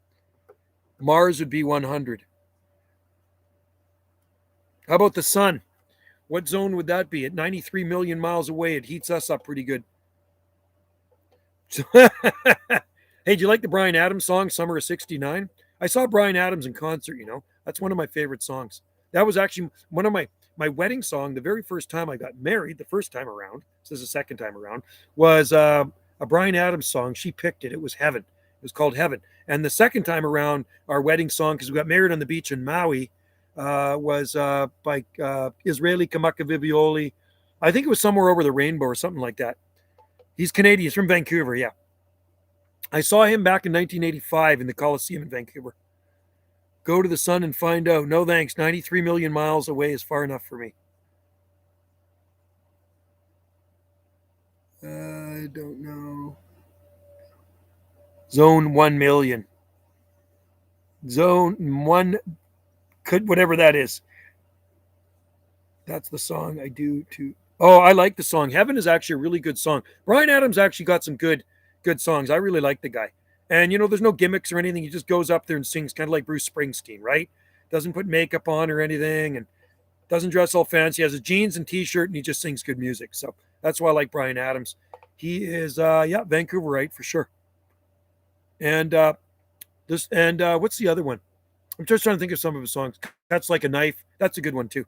S1: Mars would be 100. How about the sun? What zone would that be? At 93 million miles away, it heats us up pretty good. Hey, do you like the Bryan Adams song, Summer of 69? I saw Bryan Adams in concert, you know. That's one of my favorite songs. That was actually one of my wedding song. The very first time I got married, the first time around, this is the second time around, was a Bryan Adams song. She picked it. It was Heaven. It was called Heaven. And the second time around, our wedding song, because we got married on the beach in Maui, was by Israeli Kamakavivioli. I think it was Somewhere Over the Rainbow or something like that. He's Canadian. He's from Vancouver, yeah. I saw him back in 1985 in the Coliseum in Vancouver. Go to the sun and find out. No thanks. 93 million miles away is far enough for me. I don't know. Zone 1 million. Zone 1, whatever that is. That's the song I do to. Oh, I like the song. Heaven is actually a really good song. Bryan Adams actually got some good songs. I really like the guy. And, you know, there's no gimmicks or anything. He just goes up there and sings kind of like Bruce Springsteen, right? Doesn't put makeup on or anything and doesn't dress all fancy. He has his jeans and T-shirt and he just sings good music. So that's why I like Bryan Adams. He is, Vancouverite for sure. And what's the other one? I'm just trying to think of some of his songs. That's Like a Knife. That's a good one too.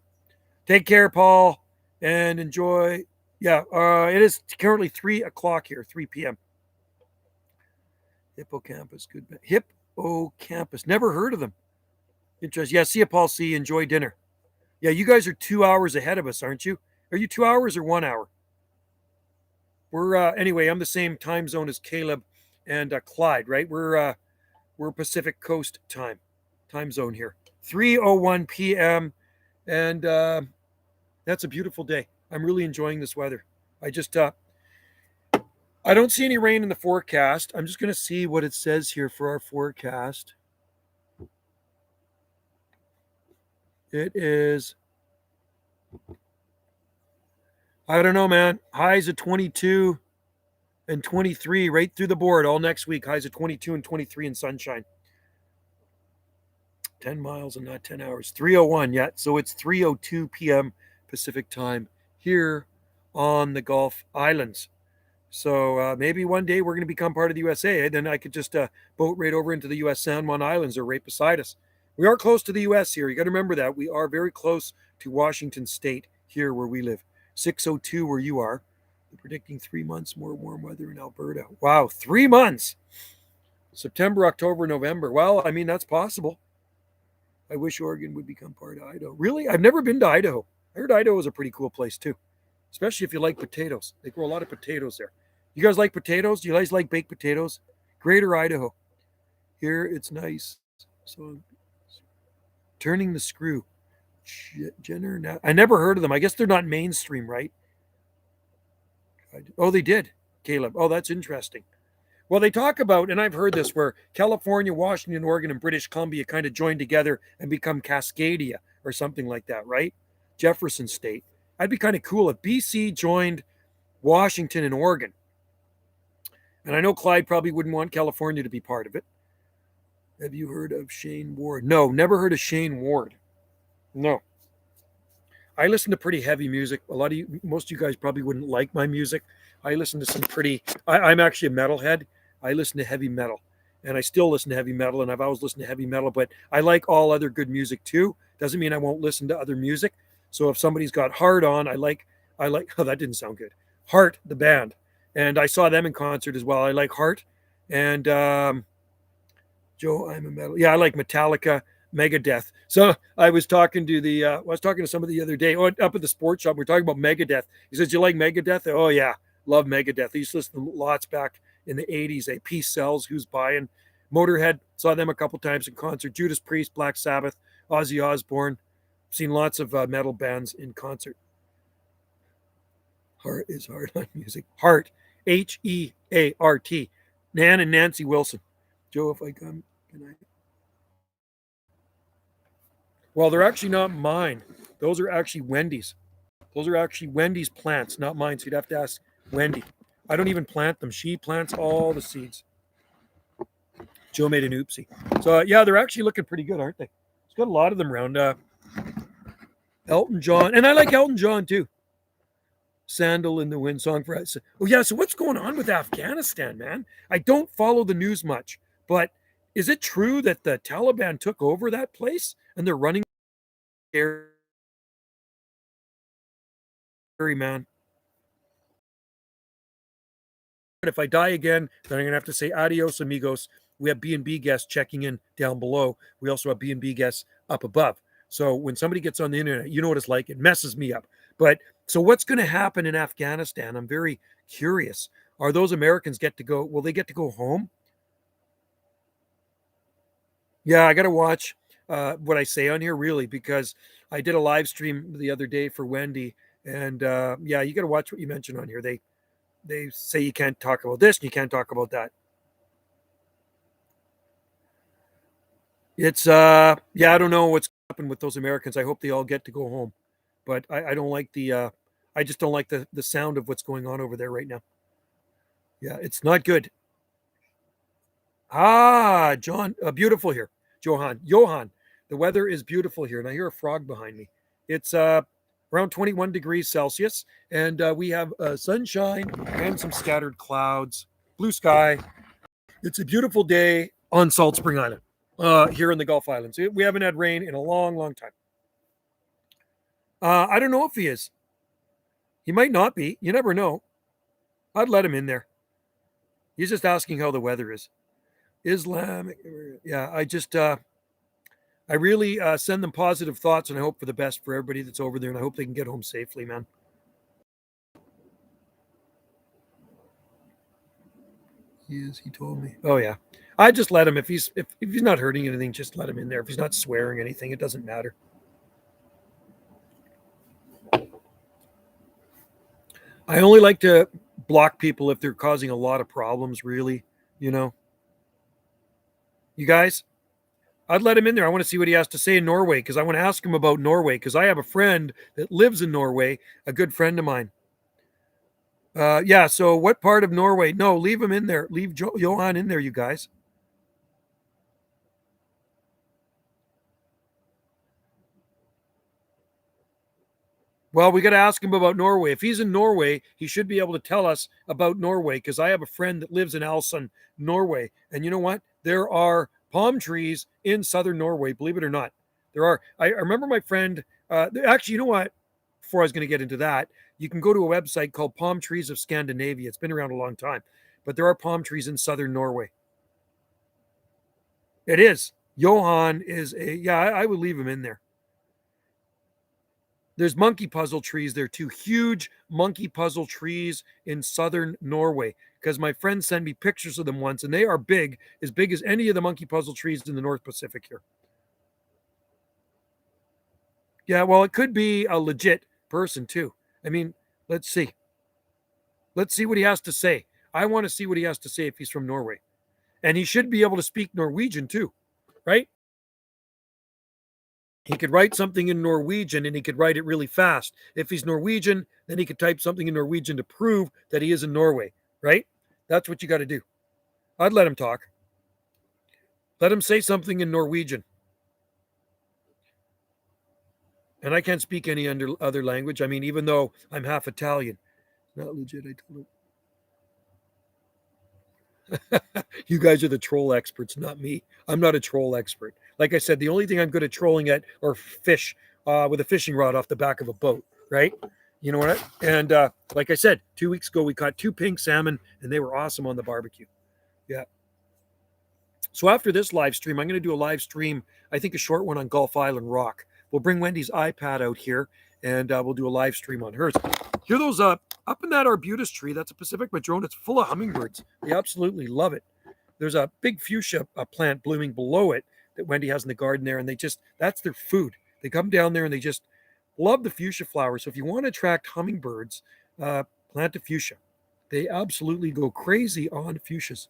S1: Take care, Paul, and enjoy. Yeah, it is currently 3 o'clock here, 3 p.m. Hippocampus, good. Hippocampus, never heard of them. Interesting. Yeah, see you, Paul. See you. Enjoy dinner. Yeah, you guys are 2 hours ahead of us, aren't you? Are you 2 hours or 1 hour? We're anyway. I'm the same time zone as Caleb and Clyde, right? We're Pacific Coast time zone here. 3:01 p.m. and that's a beautiful day. I'm really enjoying this weather. I just I don't see any rain in the forecast. I'm just going to see what it says here for our forecast. It is, I don't know, man. Highs of 22 and 23 right through the board all next week. Highs of 22 and 23 in sunshine. 10 miles and not 10 hours. 3:01 yet. So it's 3:02 p.m. Pacific time here on the Gulf Islands. So maybe one day we're going to become part of the USA. Then I could just boat right over into the U.S. San Juan Islands or right beside us. We are close to the U.S. here. You got to remember that. We are very close to Washington State here where we live. 6:02 where you are. They're predicting 3 months more warm weather in Alberta. Wow, 3 months. September, October, November. Well, I mean, that's possible. I wish Oregon would become part of Idaho. Really? I've never been to Idaho. I heard Idaho is a pretty cool place too, especially if you like potatoes. They grow a lot of potatoes there. You guys like potatoes? Do you guys like baked potatoes? Greater Idaho. Here it's nice. So turning the screw. Jenner. I never heard of them. I guess they're not mainstream, right? Oh, they did, Caleb. Oh, that's interesting. Well, they talk about, and I've heard this, where California, Washington, Oregon, and British Columbia kind of join together and become Cascadia or something like that, right? Jefferson State. That'd be kind of cool if BC joined Washington and Oregon. And I know Clyde probably wouldn't want California to be part of it. Have you heard of Shane Ward? No, never heard of Shane Ward. No. I listen to pretty heavy music. A lot of you, most of you guys probably wouldn't like my music. I listen to some pretty, I'm actually a metalhead. I listen to heavy metal, and I still listen to heavy metal, and I've always listened to heavy metal, but I like all other good music too. Doesn't mean I won't listen to other music. So if somebody's got Heart on, I like, oh, that didn't sound good. Heart, the band. And I saw them in concert as well. I like Heart. And Joe, I'm a metal. Yeah, I like Metallica, Megadeth. So I was talking to I was talking to somebody the other day up at the sports shop. We're talking about Megadeth. He says, "You like Megadeth?" Oh yeah, love Megadeth. I used to listen to them lots back in the '80s. A Peace Sells, Who's Buying, Motorhead. Saw them a couple times in concert. Judas Priest, Black Sabbath, Ozzy Osbourne. Seen lots of metal bands in concert. Heart is hard on music. Heart, Heart. Nan and Nancy Wilson. Joe, if I come, can I? Well, they're actually not mine. Those are actually Wendy's. Those are actually Wendy's plants, not mine. So you'd have to ask Wendy. I don't even plant them. She plants all the seeds. Joe made an oopsie. So yeah, they're actually looking pretty good, aren't they? There's got a lot of them around. Elton John, and I like Elton John too. Sandal in the Wind song for us. Oh yeah, so what's going on with Afghanistan, man? I don't follow the news much, but is it true that the Taliban took over that place and they're running? Scary, man. But if I die again, then I'm gonna have to say adios, amigos. We have B&B guests checking in down below. We also have B&B guests up above. So when somebody gets on the internet, you know what it's like. It messes me up. But so what's going to happen in Afghanistan? I'm very curious. Are those Americans get to go? Will they get to go home? Yeah, I got to watch what I say on here, really, because I did a live stream the other day for Wendy. And yeah, you got to watch what you mention on here. They say you can't talk about this and you can't talk about that. It's yeah, I don't know what's happened with those Americans. I hope they all get to go home, but I don't like I just don't like the sound of what's going on over there right now. Yeah, it's not good. Ah, John, beautiful here, Johan. The weather is beautiful here, and I hear a frog behind me. It's around 21 degrees Celsius, and we have sunshine and some scattered clouds, blue sky. It's a beautiful day on Salt Spring Island. Here in the Gulf Islands. We haven't had rain in a long, long time. I don't know if he is. He might not be. You never know. I'd let him in there. He's just asking how the weather is. Islamic. Yeah, I really send them positive thoughts, and I hope for the best for everybody that's over there, and I hope they can get home safely, man. He told me. Oh yeah. I just let him if he's not hurting anything, just let him in there. If he's not swearing anything, it doesn't matter. I only like to block people if they're causing a lot of problems, really, you know. You guys, I'd let him in there. I want to see what he has to say in Norway because I want to ask him about Norway because I have a friend that lives in Norway, a good friend of mine. Yeah, so what part of Norway? No, leave him in there. Leave Johan in there, you guys. Well, we got to ask him about Norway. If he's in Norway, he should be able to tell us about Norway because I have a friend that lives in Alsund, Norway. And you know what? There are palm trees in southern Norway, believe it or not. There are. I remember my friend, actually, you know what? Before I was going to get into that, you can go to a website called Palm Trees of Scandinavia. It's been around a long time, but there are palm trees in southern Norway. It is. Johan is yeah, I would leave him in there. There's monkey puzzle trees there too. Huge monkey puzzle trees in southern Norway. Because my friend sent me pictures of them once, and they are big as any of the monkey puzzle trees in the North Pacific here. Yeah, well, it could be a legit person too. I mean, let's see. Let's see what he has to say. I want to see what he has to say if he's from Norway. And he should be able to speak Norwegian too, right? He could write something in Norwegian and he could write it really fast. If he's Norwegian, then he could type something in Norwegian to prove that he is in Norway, right? That's what you got to do. I'd let him talk. Let him say something in Norwegian. And I can't speak any other language. I mean, even though I'm half Italian. Not legit, I told him. You guys are the troll experts, not me. I'm not a troll expert. Like I said, the only thing I'm good at trolling at are fish with a fishing rod off the back of a boat, right? You know what? And like I said, 2 weeks ago, we caught 2 pink salmon and they were awesome on the barbecue. Yeah. So after this live stream, I'm going to do a live stream, I think a short one on Gulf Island Rock. We'll bring Wendy's iPad out here and we'll do a live stream on hers. Hear those up in that arbutus tree? That's a Pacific madrone. It's full of hummingbirds. They absolutely love it. There's a big fuchsia plant blooming below it that Wendy has in the garden there, and that's their food. They come down there and they just love the fuchsia flowers. So if you want to attract hummingbirds, plant a fuchsia. They absolutely go crazy on fuchsias.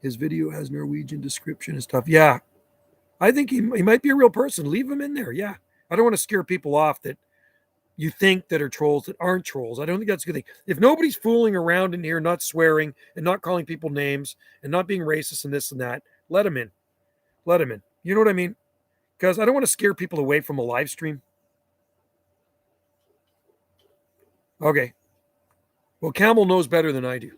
S1: His video has Norwegian description and stuff. Yeah, I think he might be a real person. Leave him in there. Yeah, I don't want to scare people off that you think that are trolls that aren't trolls. I don't think that's a good thing. If nobody's fooling around in here, not swearing and not calling people names and not being racist and this and that, let them in. Let them in. You know what I mean? Because I don't want to scare people away from a live stream. Okay. Well, Camel knows better than I do.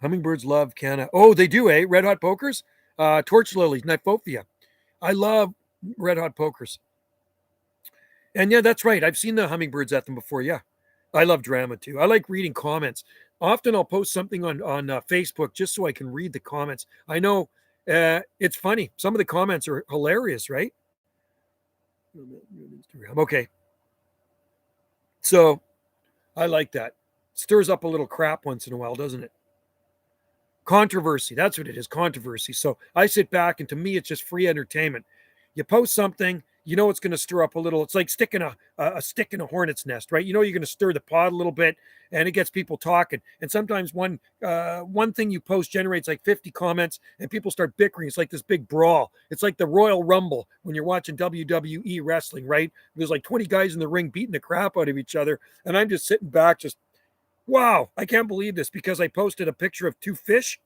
S1: Hummingbirds love canna. Oh, they do, eh? Red hot pokers? Torch lilies, Nyphophia. I love red hot pokers. And yeah, that's right. I've seen the hummingbirds at them before. Yeah. I love drama too. I like reading comments. Often I'll post something on Facebook just so I can read the comments. I know it's funny. Some of the comments are hilarious, right? Okay. So I like that. Stirs up a little crap once in a while, doesn't it? Controversy. That's what it is. Controversy. So I sit back and to me, it's just free entertainment. You post something, you know it's going to stir up a little. It's like sticking a stick in a hornet's nest, right? You know you're going to stir the pot a little bit, and it gets people talking. And sometimes one thing you post generates like 50 comments, and people start bickering. It's like this big brawl. It's like the Royal Rumble when you're watching WWE wrestling, right? There's like 20 guys in the ring beating the crap out of each other, and I'm just sitting back, just wow, I can't believe this because I posted a picture of 2 fish.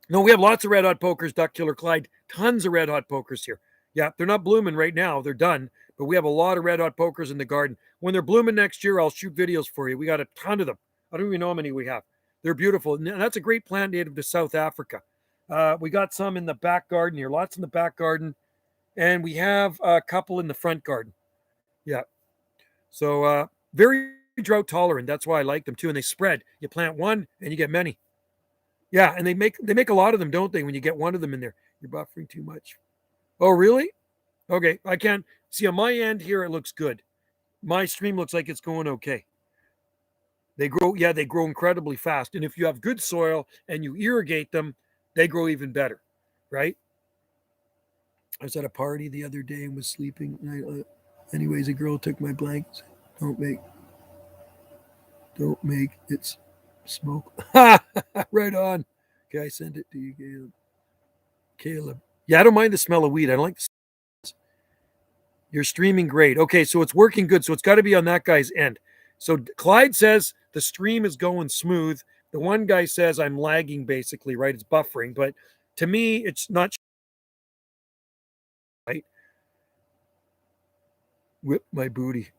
S1: No, we have lots of red hot pokers, Duck Killer Clyde. Tons of red hot pokers here. Yeah, they're not blooming right now. They're done. But we have a lot of red hot pokers in the garden. When they're blooming next year, I'll shoot videos for you. We got a ton of them. I don't even know how many we have. They're beautiful. And that's a great plant native to South Africa. We got some in the back garden here. Lots in the back garden. And we have a couple in the front garden. Yeah. So very drought tolerant. That's why I like them too. And they spread. You plant one and you get many. Yeah, and they make a lot of them, don't they? When you get one of them in there, you're buffering too much. Oh, really? Okay, I can't see on my end here. It looks good. My stream looks like it's going okay. They grow, yeah, they grow incredibly fast. And if you have good soil and you irrigate them, they grow even better, right? I was at a party the other day and was sleeping. Anyways, a girl took my blankets. Don't make it smoke. Right on. Okay, I sent it to you, Caleb. Yeah, I don't mind the smell of weed. I don't like the smell. You're streaming great. Okay, so it's working good. So it's got to be on that guy's end. So Clyde says the stream is going smooth. The one guy says I'm lagging basically, right? It's buffering. But to me, it's not right. Whip my booty.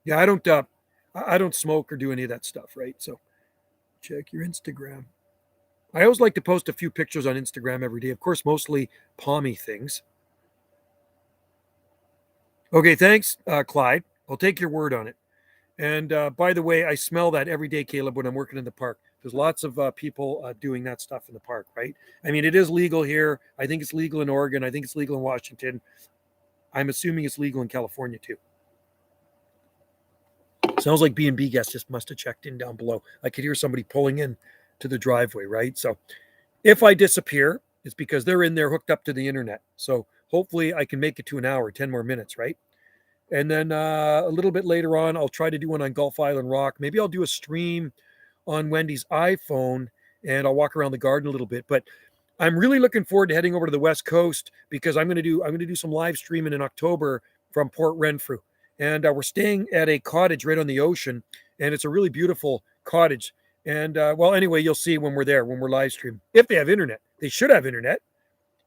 S1: Yeah, I don't smoke or do any of that stuff, right? So check your Instagram. I always like to post a few pictures on Instagram every day. Of course, mostly palmy things. Okay, thanks, Clyde. I'll take your word on it. And by the way, I smell that every day, Caleb, when I'm working in the park. There's lots of people doing that stuff in the park, right? I mean, it is legal here. I think it's legal in Oregon. I think it's legal in Washington. I'm assuming it's legal in California too. Sounds like B&B guests just must have checked in down below. I could hear somebody pulling in to the driveway, right? So if I disappear, it's because they're in there hooked up to the internet. So hopefully I can make it to an hour, 10 more minutes, right? And then a little bit later on, I'll try to do one on Gulf Island Rock. Maybe I'll do a stream on Wendy's iPhone and I'll walk around the garden a little bit. But I'm really looking forward to heading over to the West Coast because I'm going to do some live streaming in October from Port Renfrew. And we're staying at a cottage right on the ocean, and it's a really beautiful cottage. And well, anyway, you'll see when we're there, when we're live streaming. If they have internet, they should have internet.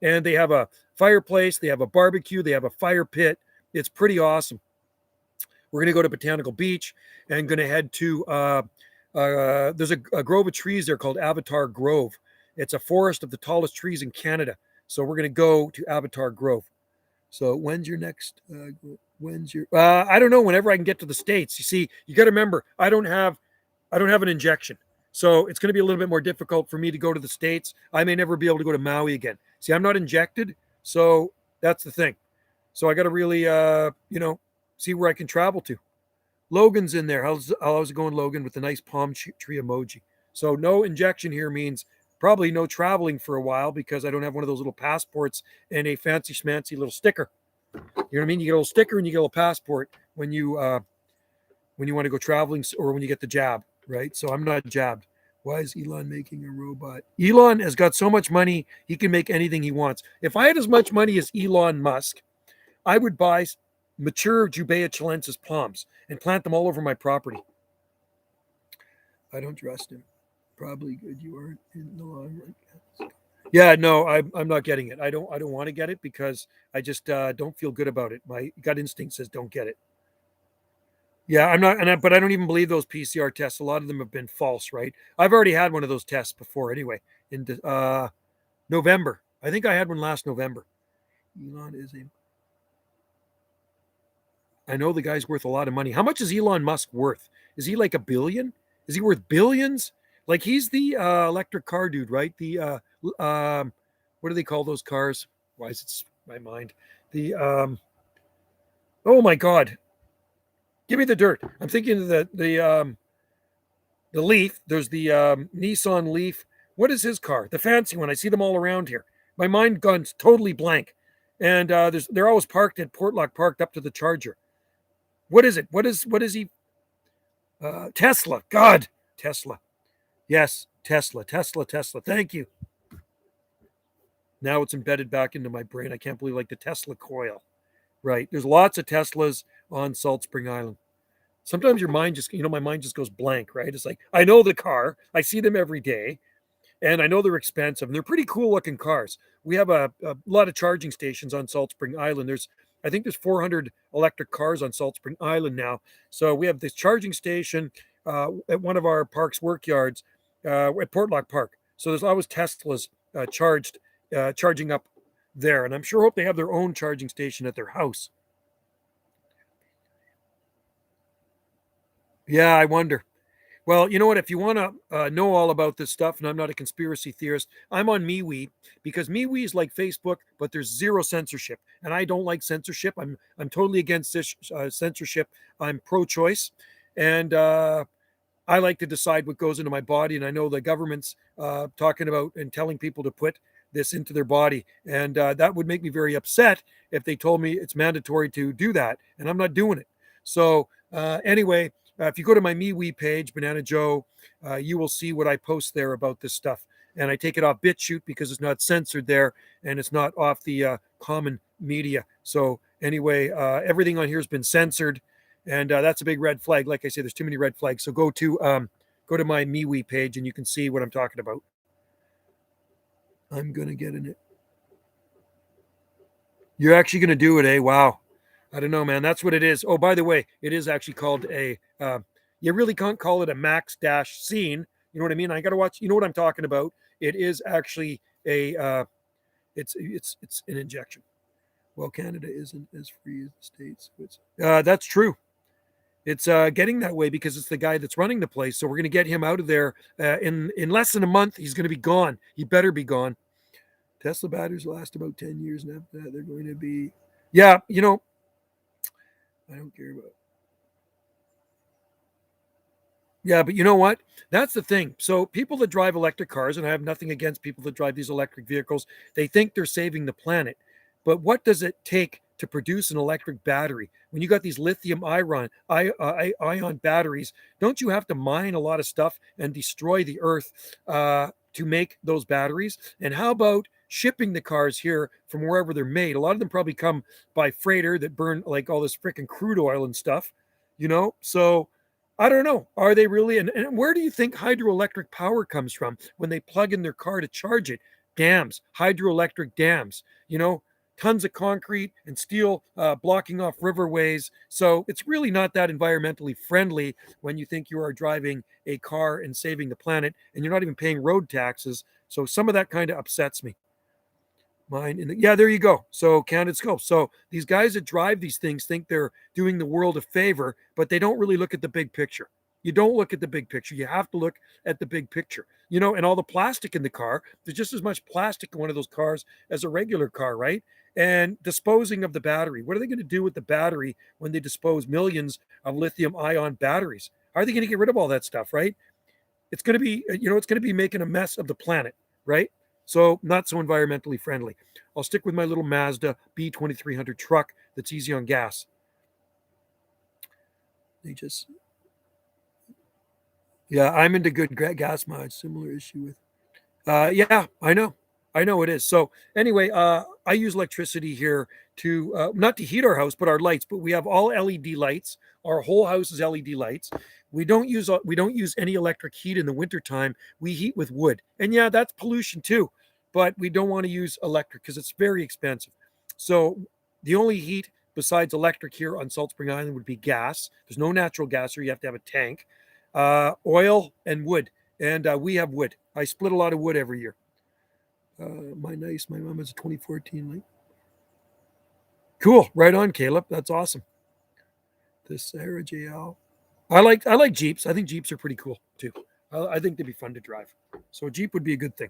S1: And they have a fireplace, they have a barbecue, they have a fire pit. It's pretty awesome. We're going to go to Botanical Beach and going to head to there's a grove of trees there called Avatar Grove. It's a forest of the tallest trees in Canada. So we're going to go to Avatar Grove. So when's your next? I don't know. Whenever I can get to the States. You see, you got to remember, I don't have an injection, so it's going to be a little bit more difficult for me to go to the States. I may never be able to go to Maui again. See, I'm not injected, so that's the thing. So I got to really, see where I can travel to. Logan's in there. How's it going, Logan? With the nice palm tree emoji. So no injection here means probably no traveling for a while because I don't have one of those little passports and a fancy schmancy little sticker. You know what I mean? You get a little sticker and you get a little passport when you want to go traveling or when you get the jab, right? So I'm not jabbed. Why is Elon making a robot? Elon has got so much money, he can make anything he wants. If I had as much money as Elon Musk, I would buy mature Jubea chilensis palms and plant them all over my property. I don't trust him. Probably good you aren't in the long run. Yeah, no, I'm not getting it. I don't want to get it because I just don't feel good about it. My gut instinct says don't get it. Yeah, I'm not, but I don't even believe those PCR tests. A lot of them have been false, right? I've already had one of those tests before, anyway, in November. I think I had one last November. Elon is I know the guy's worth a lot of money. How much is Elon Musk worth? Is he like $1 billion? Is he worth billions? Like he's the electric car dude, right? The what do they call those cars? Why is it my mind? The oh my God. Give me the dirt. I'm thinking of the Leaf. There's the Nissan Leaf. What is his car? The fancy one. I see them all around here. My mind gone totally blank. And they're always parked at Portlock, parked up to the charger. What is it? What is he? Tesla. God, Tesla. Yes, Tesla. Thank you. Now it's embedded back into my brain. I can't believe like the Tesla coil. Right. There's lots of Teslas on Salt Spring Island. Sometimes your mind just, my mind just goes blank, right? It's like, I know the car. I see them every day. And I know they're expensive. And they're pretty cool looking cars. We have a lot of charging stations on Salt Spring Island. I think there's 400 electric cars on Salt Spring Island now. So we have this charging station at one of our park's work yards at Portlock Park. So there's always Teslas charging up there. And I'm sure hope they have their own charging station at their house. Yeah, I wonder. Well, you know what? If you want to know all about this stuff, and I'm not a conspiracy theorist, I'm on MeWe because MeWe is like Facebook, but there's zero censorship, and I don't like censorship. I'm totally against this, censorship. I'm pro-choice, and I like to decide what goes into my body. And I know the government's talking about and telling people to put this into their body, and that would make me very upset if they told me it's mandatory to do that, and I'm not doing it. So anyway. If you go to my MeWe page, Banana Joe, you will see what I post there about this stuff. And I take it off BitChute because it's not censored there and it's not off the common media. So anyway, everything on here has been censored, and that's a big red flag. Like I say, there's too many red flags. So go to my MeWe page and you can see what I'm talking about. I'm gonna get in it. You're actually gonna do it, eh? Wow. I don't know, man. That's what it is. Oh, by the way, it is actually called you really can't call it a max dash scene. You know what I mean? I got to watch. You know what I'm talking about? It is actually it's an injection. Well, Canada isn't as free as the States. That's true. It's getting that way because it's the guy that's running the place. So we're going to get him out of there in less than a month. He's going to be gone. He better be gone. Tesla batteries last about 10 years, and after that, they're going to be. Yeah, I don't care about. Yeah, but you know what? That's the thing. So people that drive electric cars, and I have nothing against people that drive these electric vehicles, they think they're saving the planet. But what does it take to produce an electric battery? When you got these lithium ion batteries, don't you have to mine a lot of stuff and destroy the earth to make those batteries? And how about shipping the cars here from wherever they're made? A lot of them probably come by freighter that burn like all this freaking crude oil and stuff, So I don't know. Are they really? And where do you think hydroelectric power comes from when they plug in their car to charge it? Dams, hydroelectric dams, tons of concrete and steel blocking off riverways. So it's really not that environmentally friendly when you think you are driving a car and saving the planet and you're not even paying road taxes. So some of that kind of upsets me. Yeah, there you go. So candid scope. So these guys that drive these things think they're doing the world a favor, but they don't really look at the big picture. You don't look at the big picture. You have to look at the big picture. And all the plastic in the car, there's just as much plastic in one of those cars as a regular car, right? And disposing of the battery. What are they going to do with the battery when they dispose millions of lithium ion batteries? How are they going to get rid of all that stuff, right? It's going to be, it's going to be making a mess of the planet, right? So not so environmentally friendly. I'll stick with my little Mazda B2300 truck that's easy on gas. Yeah, I'm into good gas mileage. Similar issue with, yeah, I know it is. So anyway, I use electricity here to, not to heat our house, but our lights, but we have all LED lights. Our whole house is LED lights. We don't use any electric heat in the wintertime. We heat with wood. And yeah, that's pollution too, but we don't want to use electric because it's very expensive. So the only heat besides electric here on Salt Spring Island would be gas. There's no natural gas here. You have to have a tank, oil and wood. And we have wood. I split a lot of wood every year. My mom has a 2014 light. Cool. Right on, Caleb. That's awesome. This Sahara JL. I like Jeeps. I think Jeeps are pretty cool too. I think they'd be fun to drive. So a Jeep would be a good thing.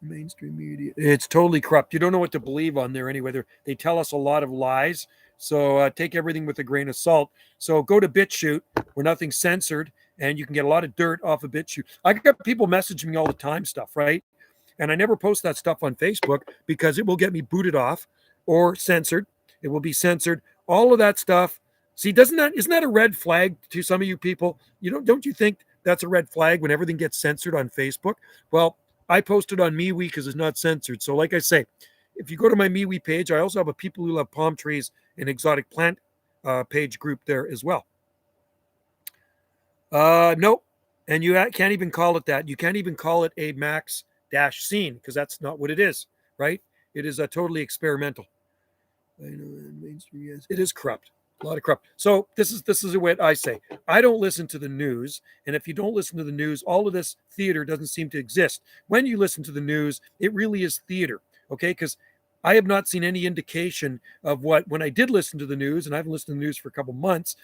S1: Mainstream media. It's totally corrupt. You don't know what to believe on there anyway. They tell us a lot of lies. So take everything with a grain of salt. So go to BitChute where nothing's censored and you can get a lot of dirt off of BitChute. I got people messaging me all the time stuff, right? And I never post that stuff on Facebook because it will get me booted off or censored. It will be censored. All of that stuff. See, isn't that a red flag to some of you people? Don't you think that's a red flag when everything gets censored on Facebook? Well, I posted on MeWe because it's not censored. So like I say, if you go to my MeWe page, I also have a People Who Love Palm Trees and Exotic Plant page group there as well. Nope. And you can't even call it that. You can't even call it a max dash scene because that's not what it is, right? It is totally experimental. I know mainstream, yes. It is corrupt. A lot of corrupt. So this is what I say. I don't listen to the news. And if you don't listen to the news, all of this theater doesn't seem to exist. When you listen to the news, it really is theater. Okay. Because I have not seen any indication of when I did listen to the news, and I haven't listened to the news for a couple months.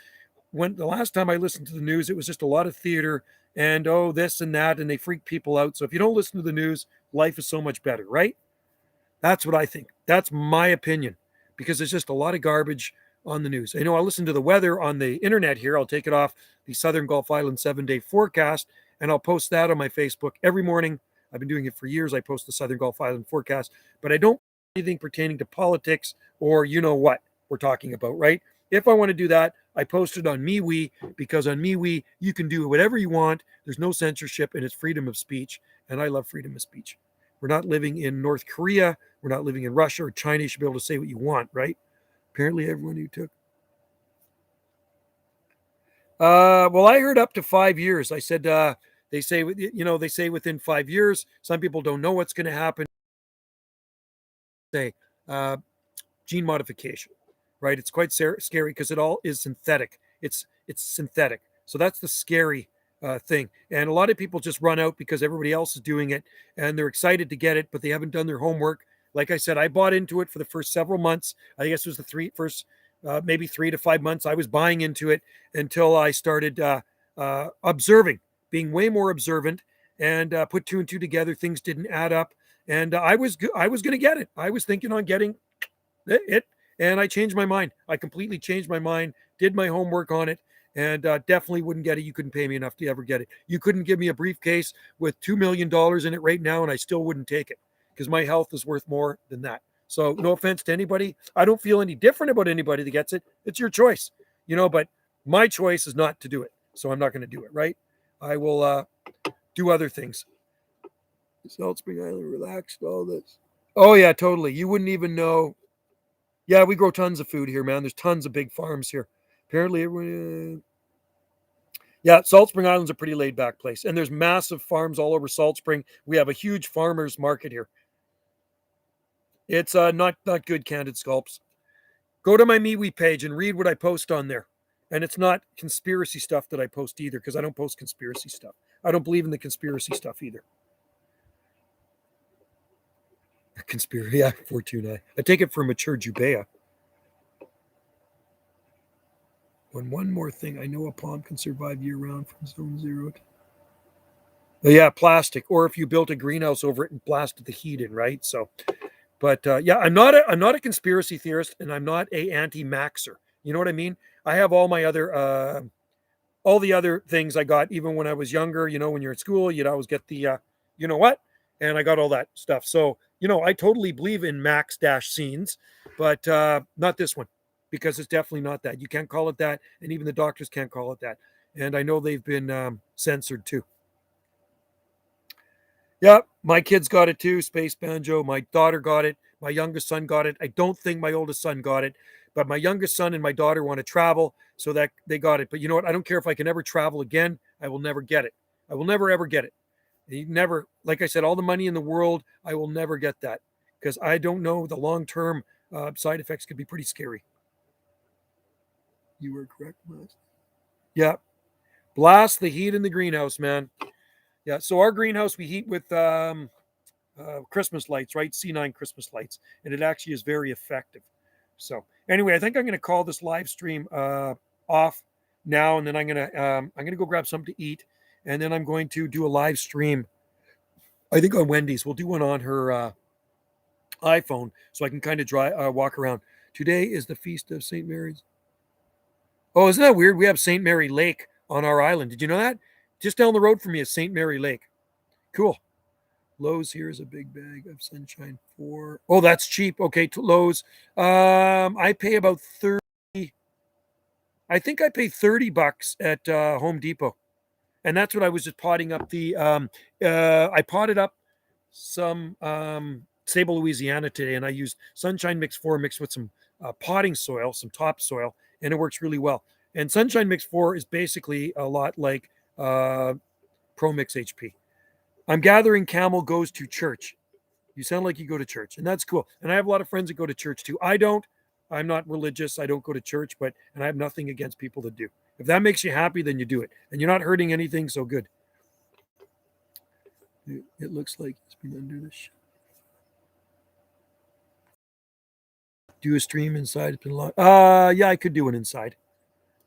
S1: When the last time I listened to the news, it was just a lot of theater and this and that, and they freak people out. So if you don't listen to the news, life is so much better, right? That's what I think. That's my opinion, because there's just a lot of garbage on the news. I listen to the weather on the internet here. I'll take it off the Southern Gulf Island 7-day forecast, and I'll post that on my Facebook every morning. I've been doing it for years. I post the Southern Gulf Island forecast, but I don't post anything pertaining to politics or what we're talking about, right? If I want to do that, I post it on MeWe, because on MeWe, you can do whatever you want. There's no censorship, and it's freedom of speech, and I love freedom of speech. We're not living in North Korea. We're not living in Russia or China. You should be able to say what you want, right? Apparently everyone who took. Well, I heard up to 5 years. I said, they say within 5 years. Some people don't know what's going to happen. Say, gene modification, right? It's quite scary because it all is synthetic. It's synthetic. So that's the scary thing. And a lot of people just run out because everybody else is doing it and they're excited to get it, but they haven't done their homework. Like I said, I bought into it for the first several months. I guess it was the first maybe 3 to 5 months. I was buying into it until I started observing, being way more observant, and put 2 and 2 together. Things didn't add up, and I was going to get it. I was thinking on getting it, and I changed my mind. I completely changed my mind. Did my homework on it, and definitely wouldn't get it. You couldn't pay me enough to ever get it. You couldn't give me a briefcase with $2 million in it right now, and I still wouldn't take it, because my health is worth more than that. So no offense to anybody. I don't feel any different about anybody that gets it. It's your choice, but my choice is not to do it. So I'm not going to do it, right? I will do other things. Salt Spring Island, relaxed, all this. Oh, yeah, totally. You wouldn't even know. Yeah, we grow tons of food here, man. There's tons of big farms here. Apparently, everyone. Yeah, Salt Spring Island's a pretty laid back place. And there's massive farms all over Salt Spring. We have a huge farmers market here. It's not good, Candid Sculpts. Go to my MeWe page and read what I post on there. And it's not conspiracy stuff that I post either, because I don't post conspiracy stuff. I don't believe in the conspiracy stuff either. Conspiracy, yeah, Fortuna. I take it for mature Jubea. One more thing. I know a palm can survive year-round from zone 0 to... Yeah, plastic. Or if you built a greenhouse over it and blasted the heat in, right? So, but yeah, I'm not a conspiracy theorist, and I'm not a anti-maxer. You know what I mean? I have all my other all the other things I got even when I was younger. When you're at school, you'd always get the you know what, and I got all that stuff. So I totally believe in max dash scenes, but not this one, because it's definitely not that. You can't call it that, and even the doctors can't call it that. And I know they've been censored too. Yeah, my kids got it too, Space Banjo. My daughter got it. My youngest son got it. I don't think my oldest son got it, but my youngest son and my daughter want to travel, so that they got it. But you know what? I don't care if I can ever travel again. I will never get it. I will never, ever get it. Never, like I said, all the money in the world, I will never get that, because I don't know, the long-term side effects could be pretty scary. You were correct, Blast. Yeah. Blast the heat in the greenhouse, man. Yeah, so our greenhouse we heat with Christmas lights, right? C9 Christmas lights, and it actually is very effective. So anyway, I think I'm going to call this live stream off now, and then I'm gonna go grab something to eat, and then I'm going to do a live stream. I think on Wendy's. We'll do one on her iPhone, so I can kind of walk around. Today is the feast of St. Mary's. Oh, isn't that weird? We have St. Mary Lake on our island. Did you know that? Just down the road from me is St. Mary Lake. Cool. Lowe's here is a big bag of sunshine for... Oh, that's cheap. Okay, to Lowe's. I pay about 30... I think I pay $30 at Home Depot. And that's what I was just potting up the... I potted up some Sable, Louisiana today, and I used Sunshine Mix 4 mixed with some potting soil, some topsoil, and it works really well. And Sunshine Mix 4 is basically a lot like Pro Mix HP. I'm gathering camel goes to church. You sound like you go to church, and that's cool. And I have a lot of friends that go to church too. I don't. I'm not religious. I don't go to church, and I have nothing against people that do. If that makes you happy, then you do it. And you're not hurting anything, so good. It looks like it's been under this. Do a stream inside. It's been long. Yeah, I could do it inside.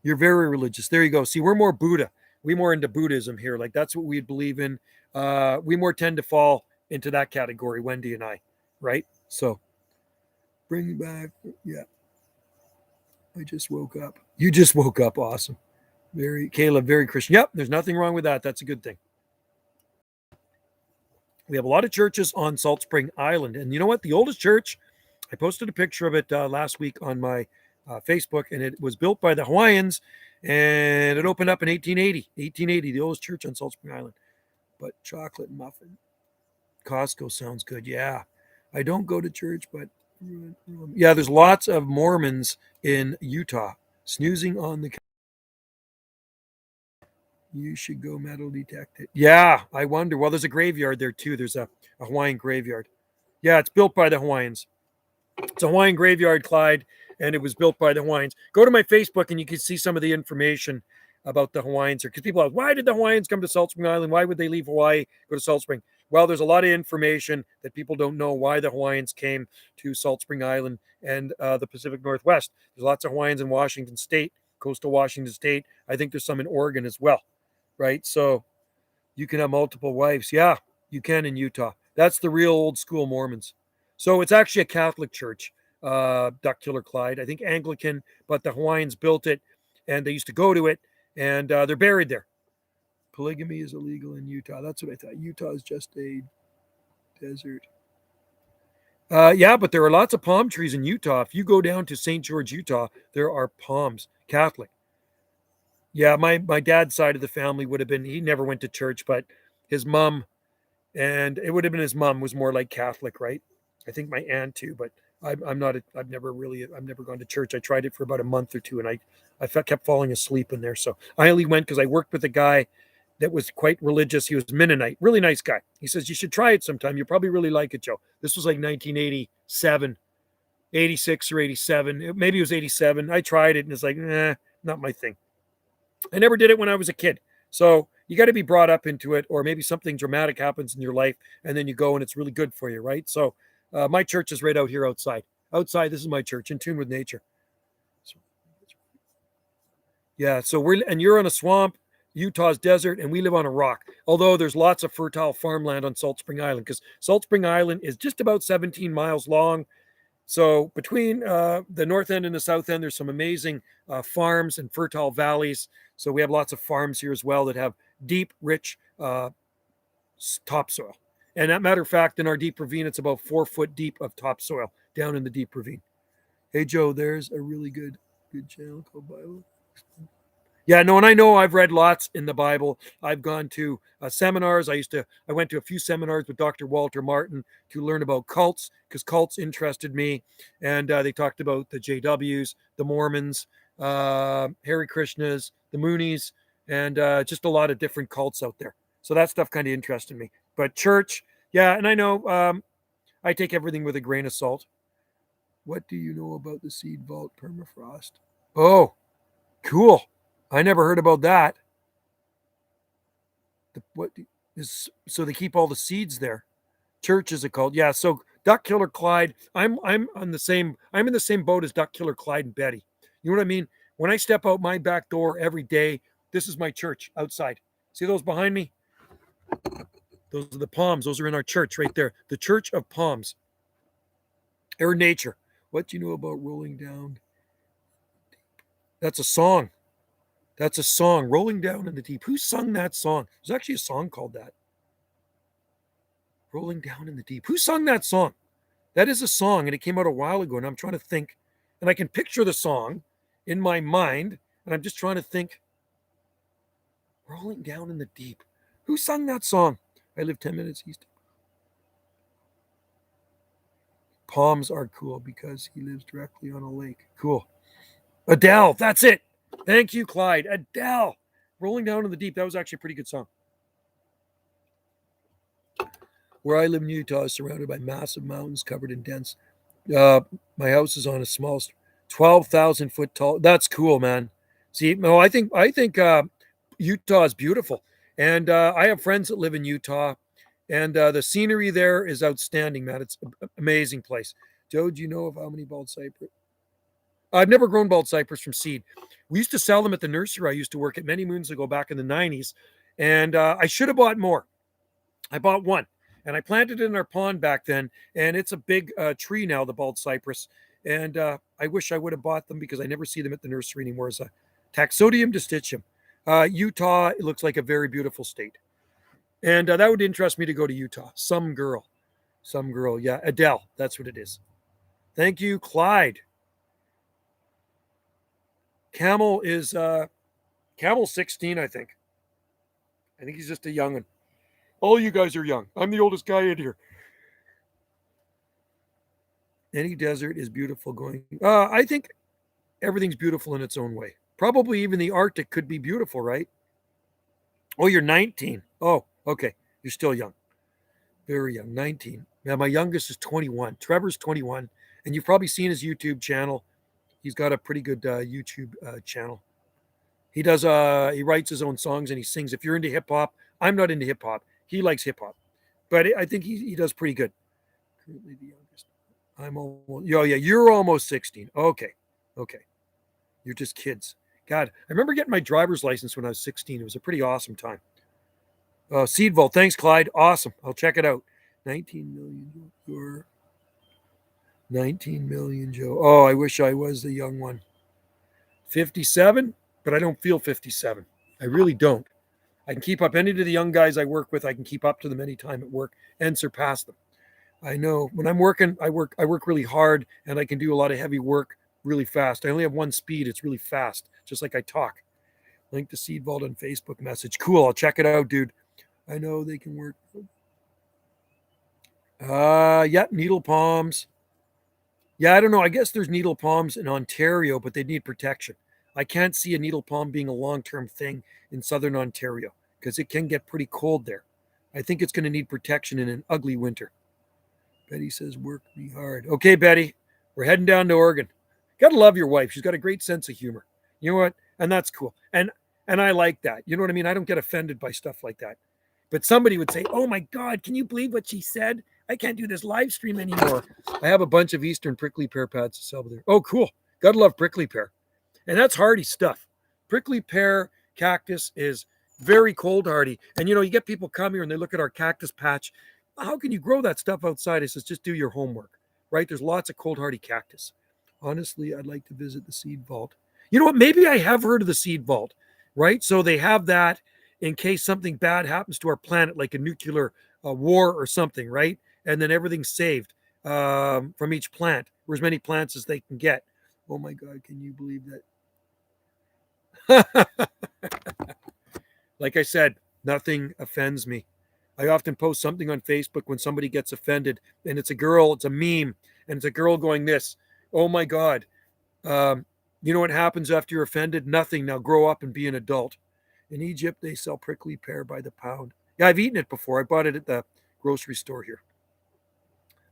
S1: You're very religious. There you go. See, we're more Buddha. We more into Buddhism here. Like that's what we believe in. We more tend to fall into that category, Wendy and I, right? So bring back, yeah. I just woke up. You just woke up. Awesome. Caleb, very Christian. Yep, there's nothing wrong with that. That's a good thing. We have a lot of churches on Salt Spring Island. And you know what? The oldest church, I posted a picture of it last week on my Facebook, and it was built by the Hawaiians, and it opened up in 1880. 1880, the oldest church on Salt Spring Island. But chocolate muffin. Costco sounds good. Yeah. I don't go to church, but yeah, there's lots of Mormons in Utah snoozing on the... You should go metal detect it. Yeah, I wonder. Well, there's a graveyard there too. There's a Hawaiian graveyard. Yeah, it's built by the Hawaiians. It's a Hawaiian graveyard, Clyde, and it was built by the Hawaiians. Go to my Facebook and you can see some of the information about the Hawaiians here. Because people ask, why did the Hawaiians come to Salt Spring Island? Why would they leave Hawaii, go to Salt Spring? Well, there's a lot of information that people don't know why the Hawaiians came to Salt Spring Island and the Pacific Northwest. There's lots of Hawaiians in Washington State, coastal Washington State. I think there's some in Oregon as well, right? So you can have multiple wives. Yeah, you can in Utah. That's the real old school Mormons. So it's actually a Catholic church, Duck Killer Clyde. I think Anglican, but the Hawaiians built it, and they used to go to it, and they're buried there. Polygamy is illegal in Utah. That's what I thought. Utah is just a desert. Yeah, but there are lots of palm trees in Utah. If you go down to St. George, Utah, there are palms, Catholic. Yeah, my dad's side of the family would have been, he never went to church, but his mom, and it would have been his mom was more like Catholic, right? I think my aunt too, but I'm not, I've never gone to church. I tried it for about a month or two and kept falling asleep in there. So I only went because I worked with a guy that was quite religious. He was Mennonite, really nice guy. He says, you should try it sometime. You'll probably really like it, Joe. This was like 1987, 86 or 87. Maybe it was 87. I tried it and it's like, not my thing. I never did it when I was a kid. So you got to be brought up into it, or maybe something dramatic happens in your life and then you go and it's really good for you, right? So my church is right out here outside. Outside, this is my church, in tune with nature. So, yeah, so you're on a swamp, Utah's desert, and we live on a rock. Although there's lots of fertile farmland on Salt Spring Island, because Salt Spring Island is just about 17 miles long. So between the north end and the south end, there's some amazing farms and fertile valleys. So we have lots of farms here as well that have deep, rich topsoil. And that matter of fact, in our deep ravine, it's about 4 foot deep of topsoil down in the deep ravine. Hey, Joe, there's a really good channel called Bible. Yeah, no, and I know I've read lots in the Bible. I've gone to seminars. I went to a few seminars with Dr. Walter Martin to learn about cults, because cults interested me. And they talked about the JWs, the Mormons, Hare Krishnas, the Moonies, and just a lot of different cults out there. So that stuff kind of interested me. But church, yeah, and I know I take everything with a grain of salt. What do you know about the seed vault permafrost? Oh, cool. I never heard about that. So they keep all the seeds there. Church is it called? Yeah. So Duck Killer Clyde. I'm in the same boat as Duck Killer Clyde and Betty. You know what I mean? When I step out my back door every day, this is my church outside. See those behind me? Those are the palms. Those are in our church right there. The Church of Palms. Or nature. What do you know about rolling down? That's a song. That's a song, Rolling Down in the Deep. Who sung that song? There's actually a song called that. Rolling Down in the Deep. Who sung that song? That is a song, and it came out a while ago, and I'm trying to think. And I can picture the song in my mind, and I'm just trying to think. Rolling Down in the Deep. Who sung that song? I live 10 minutes east. Palms are cool because he lives directly on a lake. Cool. Adele, that's it. Thank you, Clyde. Adele, Rolling Down in the Deep. That was actually a pretty good song. Where I live in Utah is surrounded by massive mountains covered in dense. My house is on a small, 12,000 foot tall. That's cool, man. See, no, I think Utah is beautiful, and I have friends that live in Utah, and the scenery there is outstanding, man. It's an amazing place. Joe, do you know of how many bald cypress? I've never grown bald cypress from seed. We used to sell them at the nursery I used to work at many moons ago back in the 90s. And I should have bought more. I bought one. And I planted it in our pond back then. And it's a big tree now, the bald cypress. And I wish I would have bought them because I never see them at the nursery anymore as a Taxodium distichum. Utah, it looks like a very beautiful state. And that would interest me to go to Utah. Some girl. Yeah, Adele. That's what it is. Thank you, Clyde. Camel is Camel's 16, I think. I think he's just a young one. All you guys are young. I'm the oldest guy in here. Any desert is beautiful going. I think everything's beautiful in its own way. Probably even the Arctic could be beautiful, right? Oh, you're 19. Oh, okay. You're still young. Very young. 19. Now, my youngest is 21. Trevor's 21. And you've probably seen his YouTube channel. He's got a pretty good YouTube channel. He writes his own songs and he sings. If you're into hip hop, I'm not into hip hop. He likes hip hop, but I think he does pretty good. Currently the youngest. I'm almost. Oh yeah, you're almost 16. Okay. You're just kids. God, I remember getting my driver's license when I was 16. It was a pretty awesome time. Seed Vault. Thanks, Clyde. Awesome. I'll check it out. 19 million. You're 19 million, Joe. Oh, I wish I was the young one. 57, but I don't feel 57. I really don't. I can keep up any of the young guys I work with. I can keep up to them anytime at work and surpass them. I know when I'm working, I work really hard and I can do a lot of heavy work really fast. I only have one speed. It's really fast, just like I talk. Link to Seed Vault on Facebook message. Cool. I'll check it out, dude. I know they can work. Yeah, needle palms. Yeah, I don't know. I guess there's needle palms in Ontario, but they need protection. I can't see a needle palm being a long-term thing in southern Ontario because it can get pretty cold there. I think it's going to need protection in an ugly winter. Betty says, work me hard. Okay, Betty, we're heading down to Oregon. Gotta love your wife. She's got a great sense of humor. You know what? And that's cool. And I like that. You know what I mean? I don't get offended by stuff like that. But somebody would say, oh my God, can you believe what she said? I can't do this live stream anymore. I have a bunch of Eastern prickly pear pads to sell there. Oh, cool. Gotta love prickly pear. And that's hardy stuff. Prickly pear cactus is very cold hardy. And you know, you get people come here and they look at our cactus patch. How can you grow that stuff outside? I says, just do your homework, right? There's lots of cold hardy cactus. Honestly, I'd like to visit the seed vault. You know what? Maybe I have heard of the seed vault, right? So they have that in case something bad happens to our planet, like a nuclear war or something, right? And then everything's saved from each plant, or as many plants as they can get. Oh my God, can you believe that? Like I said, nothing offends me. I often post something on Facebook when somebody gets offended, and it's a girl, it's a meme, and it's a girl going this. Oh my God. You know what happens after you're offended? Nothing. Now grow up and be an adult. In Egypt, they sell prickly pear by the pound. Yeah, I've eaten it before. I bought it at the grocery store here.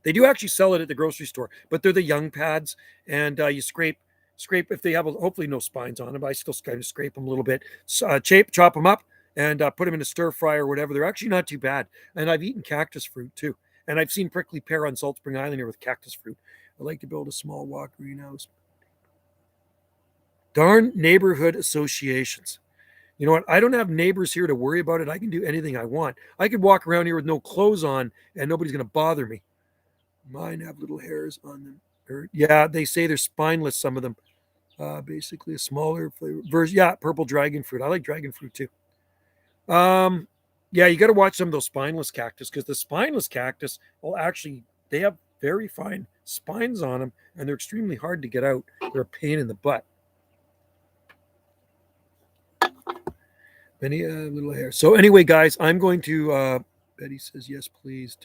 S1: They do actually sell it at the grocery store, but they're the young pads, and you scrape if they have hopefully no spines on them. I still kind of scrape them a little bit, chop them up, and put them in a stir fry or whatever. They're actually not too bad. And I've eaten cactus fruit too, and I've seen prickly pear on Salt Spring Island here with cactus fruit. I like to build a small walk greenhouse. Darn neighborhood associations. You know what? I don't have neighbors here to worry about it. I can do anything I want. I could walk around here with no clothes on and nobody's going to bother me. Mine have little hairs on them. Yeah, they say they're spineless, some of them. Basically a smaller flavor version. Yeah, purple dragon fruit. I like dragon fruit too. Yeah, you got to watch some of those spineless cactus because the spineless cactus will actually, they have very fine spines on them and they're extremely hard to get out. They're a pain in the butt. Many little hair. So anyway, guys, I'm going to, Betty says, yes, please.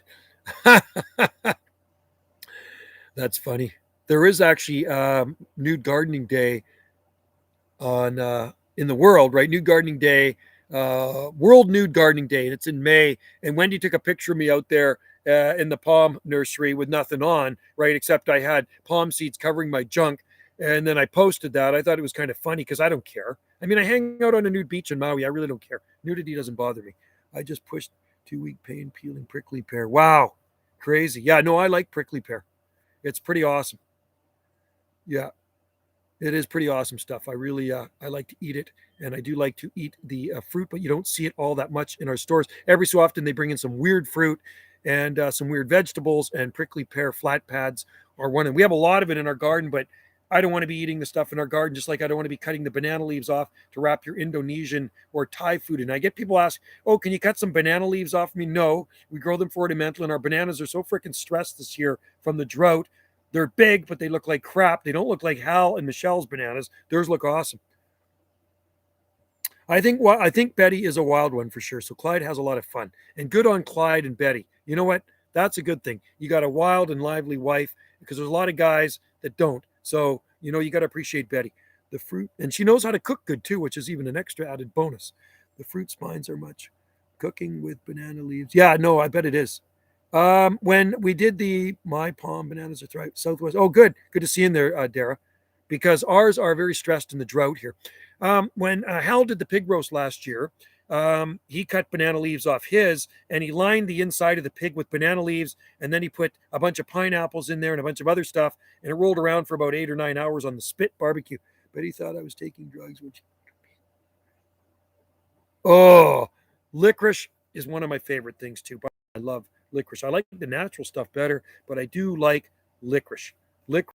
S1: That's funny. There is actually Nude Gardening Day on in the world, right? Nude Gardening Day, World Nude Gardening Day, and it's in May. And Wendy took a picture of me out there in the palm nursery with nothing on, right? Except I had palm seeds covering my junk. And then I posted that. I thought it was kind of funny because I don't care. I mean, I hang out on a nude beach in Maui. I really don't care. Nudity doesn't bother me. I just pushed 2-week pain peeling prickly pear. Wow. Crazy. Yeah, no, I like prickly pear. It's pretty awesome. Yeah, it is pretty awesome stuff. I really, I like to eat it, and I do like to eat the fruit, but you don't see it all that much in our stores. Every so often, they bring in some weird fruit and some weird vegetables, and prickly pear flat pads are one. And we have a lot of it in our garden, but I don't want to be eating the stuff in our garden, just like I don't want to be cutting the banana leaves off to wrap your Indonesian or Thai food in. I get people ask, oh, can you cut some banana leaves off me? No, we grow them for ornamental, and our bananas are so freaking stressed this year from the drought. They're big, but they look like crap. They don't look like Hal and Michelle's bananas. Theirs look awesome. I think Betty is a wild one for sure. So Clyde has a lot of fun. And good on Clyde and Betty. You know what? That's a good thing. You got a wild and lively wife because there's a lot of guys that don't. So, you know, you got to appreciate Betty. The fruit, and she knows how to cook good too, which is even an extra added bonus. The fruit spines are much. Cooking with banana leaves. Yeah, no, I bet it is. When we did the My Palm Bananas are Thrive Southwest. Oh, good. Good to see you in there, Dara, because ours are very stressed in the drought here. When Hal did the pig roast last year, he cut banana leaves off his and he lined the inside of the pig with banana leaves. And then he put a bunch of pineapples in there and a bunch of other stuff. And it rolled around for about 8 or 9 hours on the spit barbecue. But he thought I was taking drugs. Oh, licorice is one of my favorite things too. But I love licorice. I like the natural stuff better, but I do like licorice. Licorice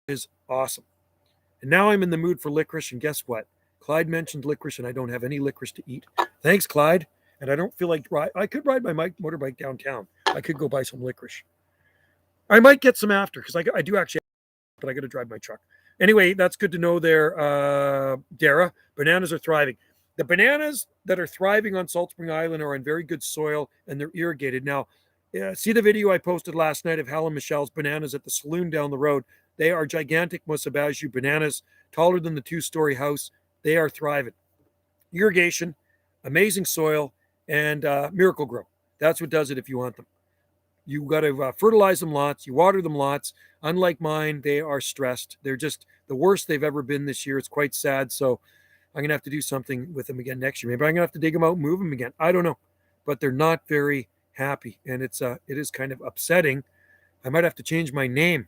S1: is awesome. And now I'm in the mood for licorice. And guess what? Clyde mentioned licorice, and I don't have any licorice to eat. Thanks, Clyde. And I don't feel like I could ride my motorbike downtown. I could go buy some licorice. I might get some after because I do actually, but I got to drive my truck. Anyway, that's good to know there, Dara. Bananas are thriving. The bananas that are thriving on Salt Spring Island are in very good soil and they're irrigated. Now, see the video I posted last night of Helen Michelle's bananas at the saloon down the road. They are gigantic Musabaju bananas, taller than the two-story house. They are thriving. Irrigation, amazing soil, and Miracle Grow. That's what does it if you want them. You got to fertilize them lots. You water them lots. Unlike mine, they are stressed. They're just the worst they've ever been this year. It's quite sad. So I'm going to have to do something with them again next year. Maybe I'm going to have to dig them out and move them again. I don't know. But they're not very happy. And it is kind of upsetting. I might have to change my name.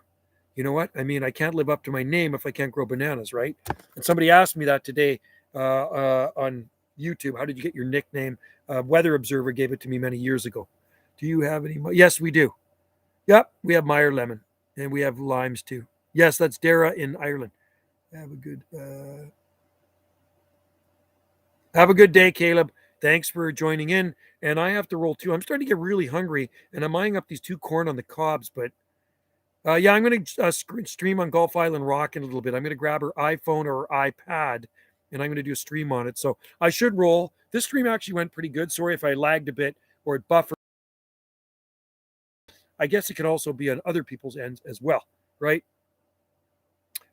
S1: You know what? I mean, I can't live up to my name if I can't grow bananas, right? And somebody asked me that today on YouTube. How did you get your nickname? Weather Observer gave it to me many years ago. Do you have any? Yes, we do. Yep, we have Meyer lemon, and we have limes too. Yes, that's Dara in Ireland. Have a good day, Caleb. Thanks for joining in. And I have to roll too. I'm starting to get really hungry, and I'm eyeing up these 2 corn on the cobs. But yeah, I'm going to stream on Gulf Island Rock in a little bit. I'm going to grab her iPhone or iPad, and I'm going to do a stream on it. So I should roll. This stream actually went pretty good. Sorry if I lagged a bit or it buffered. I guess it can also be on other people's ends as well, right?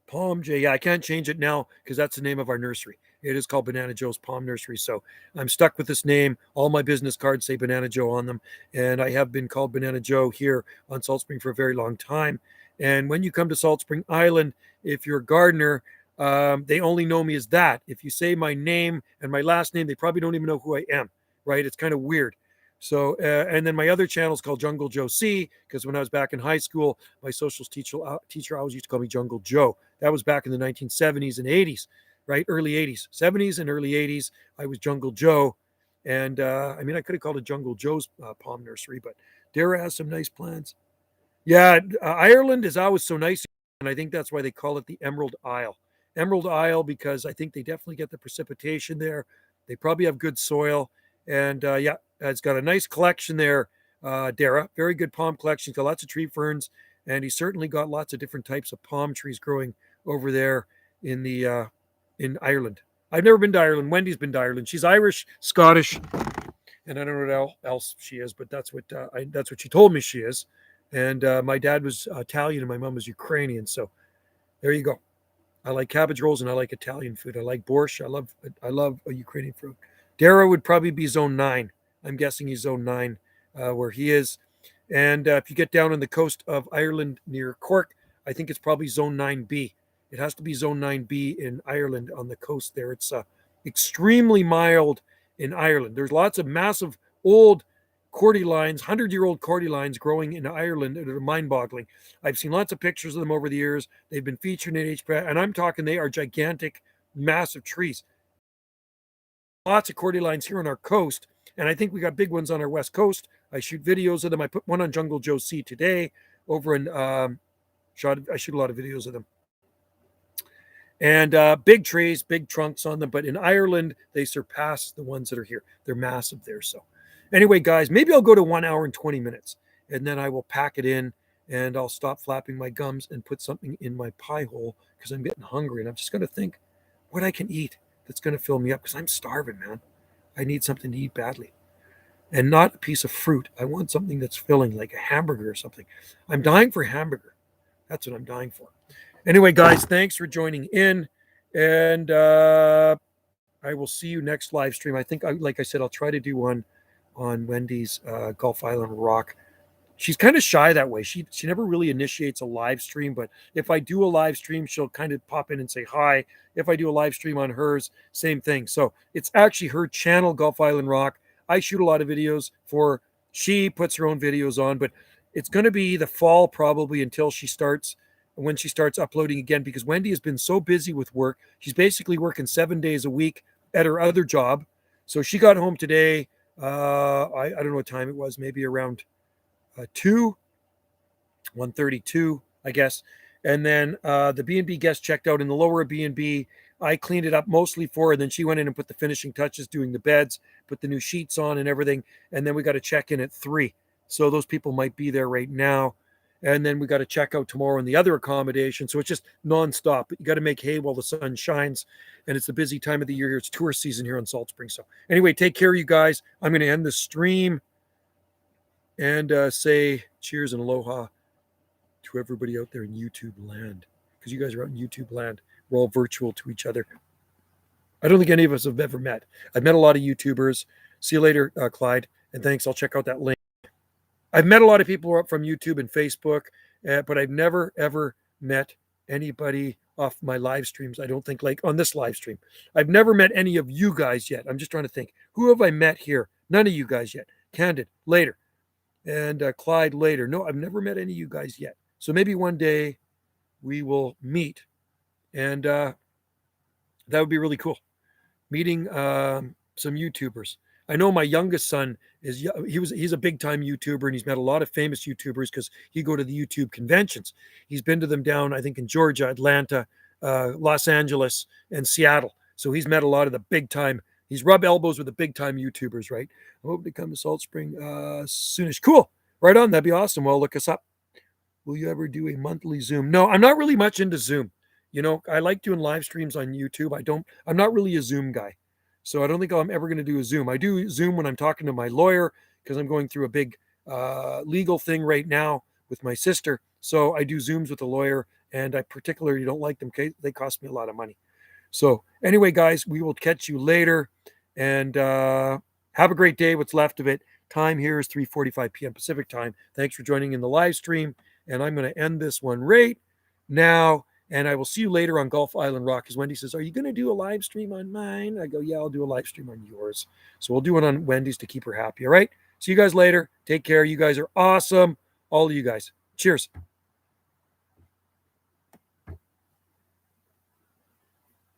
S1: Palm J. Yeah, I can't change it now because that's the name of our nursery. It is called Banana Joe's Palm Nursery. So I'm stuck with this name. All my business cards say Banana Joe on them. And I have been called Banana Joe here on Salt Spring for a very long time. And when you come to Salt Spring Island, if you're a gardener, they only know me as that. If you say my name and my last name, they probably don't even know who I am, right? It's kind of weird. So, and then my other channel is called Jungle Joe C, because when I was back in high school, my socials teacher always used to call me Jungle Joe. That was back in the 1970s and 80s, right? Early 80s, 70s and early 80s. I was Jungle Joe. And I mean, I could have called it Jungle Joe's Palm Nursery, but Dara has some nice plants. Yeah, Ireland is always so nice. And I think that's why they call it the Emerald Isle. Emerald Isle, because I think they definitely get the precipitation there. They probably have good soil. And yeah, it's got a nice collection there, Dara. Very good palm collection. He's got lots of tree ferns, and he's certainly got lots of different types of palm trees growing over there in Ireland. I've never been to Ireland. Wendy's been to Ireland. She's Irish, Scottish, and I don't know what else she is, but that's what she told me she is. And my dad was Italian, and my mom was Ukrainian. So there you go. I like cabbage rolls, and I like Italian food. I like borscht. I love a Ukrainian food. Dara would probably be zone 9. I'm guessing he's zone 9 where he is. And if you get down on the coast of Ireland near Cork, I think it's probably zone 9B. It has to be zone 9B in Ireland on the coast there. It's extremely mild in Ireland. There's lots of massive old cordyline, 100-year-old cordyline growing in Ireland that are mind-boggling. I've seen lots of pictures of them over the years. They've been featured in HPA, and I'm talking they are gigantic, massive trees. Lots of cordylines here on our coast, and I think we got big ones on our west coast. I shoot videos of them. I put one on Jungle Joe C today over in I shoot a lot of videos of them. And big trees, big trunks on them, but in Ireland they surpass the ones that are here. They're massive there. So anyway, guys, maybe I'll go to 1 hour and 20 minutes, and then I will pack it in, and I'll stop flapping my gums and put something in my pie hole because I'm getting hungry, and I'm just going to think what I can eat that's going to fill me up because I'm starving, man. I need something to eat badly. And not a piece of fruit. I want something that's filling, like a hamburger or something. I'm dying for a hamburger. That's what I'm dying for. Anyway, guys, thanks for joining in. And I will see you next live stream. I think, like I said, I'll try to do one on Wendy's Gulf Island Rock. She's kind of shy that way. She never really initiates a live stream, but if I do a live stream, she'll kind of pop in and say hi. If I do a live stream on hers, same thing. So it's actually her channel, Gulf Island Rock. I shoot a lot of videos for, she puts her own videos on, but it's going to be the fall probably until when she starts uploading again, because Wendy has been so busy with work. She's basically working 7 days a week at her other job. So she got home today. I don't know what time it was, maybe around 1:32, I guess. And then the B&B guest checked out in the lower B&B. I cleaned it up mostly for her. And then she went in and put the finishing touches, doing the beds, put the new sheets on and everything. And then we got to check in at 3. So those people might be there right now. And then we got to check out tomorrow in the other accommodation. So it's just nonstop. But you got to make hay while the sun shines. And it's a busy time of the year. It's tourist season here in Salt Springs. So anyway, take care, you guys. I'm going to end the stream and say cheers and aloha to everybody out there in YouTube land. Because you guys are out in YouTube land. We're all virtual to each other. I don't think any of us have ever met. I've met a lot of YouTubers. See you later, Clyde. And thanks. I'll check out that link. I've met a lot of people from YouTube and Facebook, but I've never, ever met anybody off my live streams. I don't think, like on this live stream. I've never met any of you guys yet. I'm just trying to think. Who have I met here? None of you guys yet. Candid, later. And Clyde, later. No, I've never met any of you guys yet. So maybe one day we will meet. And that would be really cool. Meeting some YouTubers. I know my youngest son he's a big time YouTuber, and he's met a lot of famous YouTubers because he go to the YouTube conventions. He's been to them down, I think, in Georgia, Atlanta, Los Angeles, and Seattle. So he's met a lot of the big time. He's rubbed elbows with the big time YouTubers, right? I hope to come to Salt Spring soonish. Cool. Right on. That'd be awesome. Well, look us up. Will you ever do a monthly Zoom? No, I'm not really much into Zoom. You know, I like doing live streams on YouTube. I'm not really a Zoom guy. So I don't think I'm ever going to do a Zoom. I do Zoom when I'm talking to my lawyer because I'm going through a big legal thing right now with my sister. So I do Zooms with a lawyer, and I particularly don't like them. They cost me a lot of money. So anyway, guys, we will catch you later, and have a great day. What's left of it. Time here is 3:45 p.m. Pacific time. Thanks for joining in the live stream, and I'm going to end this one right now. And I will see you later on Gulf Island Rock. Because Wendy says, are you going to do a live stream on mine? I go, yeah, I'll do a live stream on yours. So we'll do it on Wendy's to keep her happy. All right. See you guys later. Take care. You guys are awesome. All of you guys. Cheers.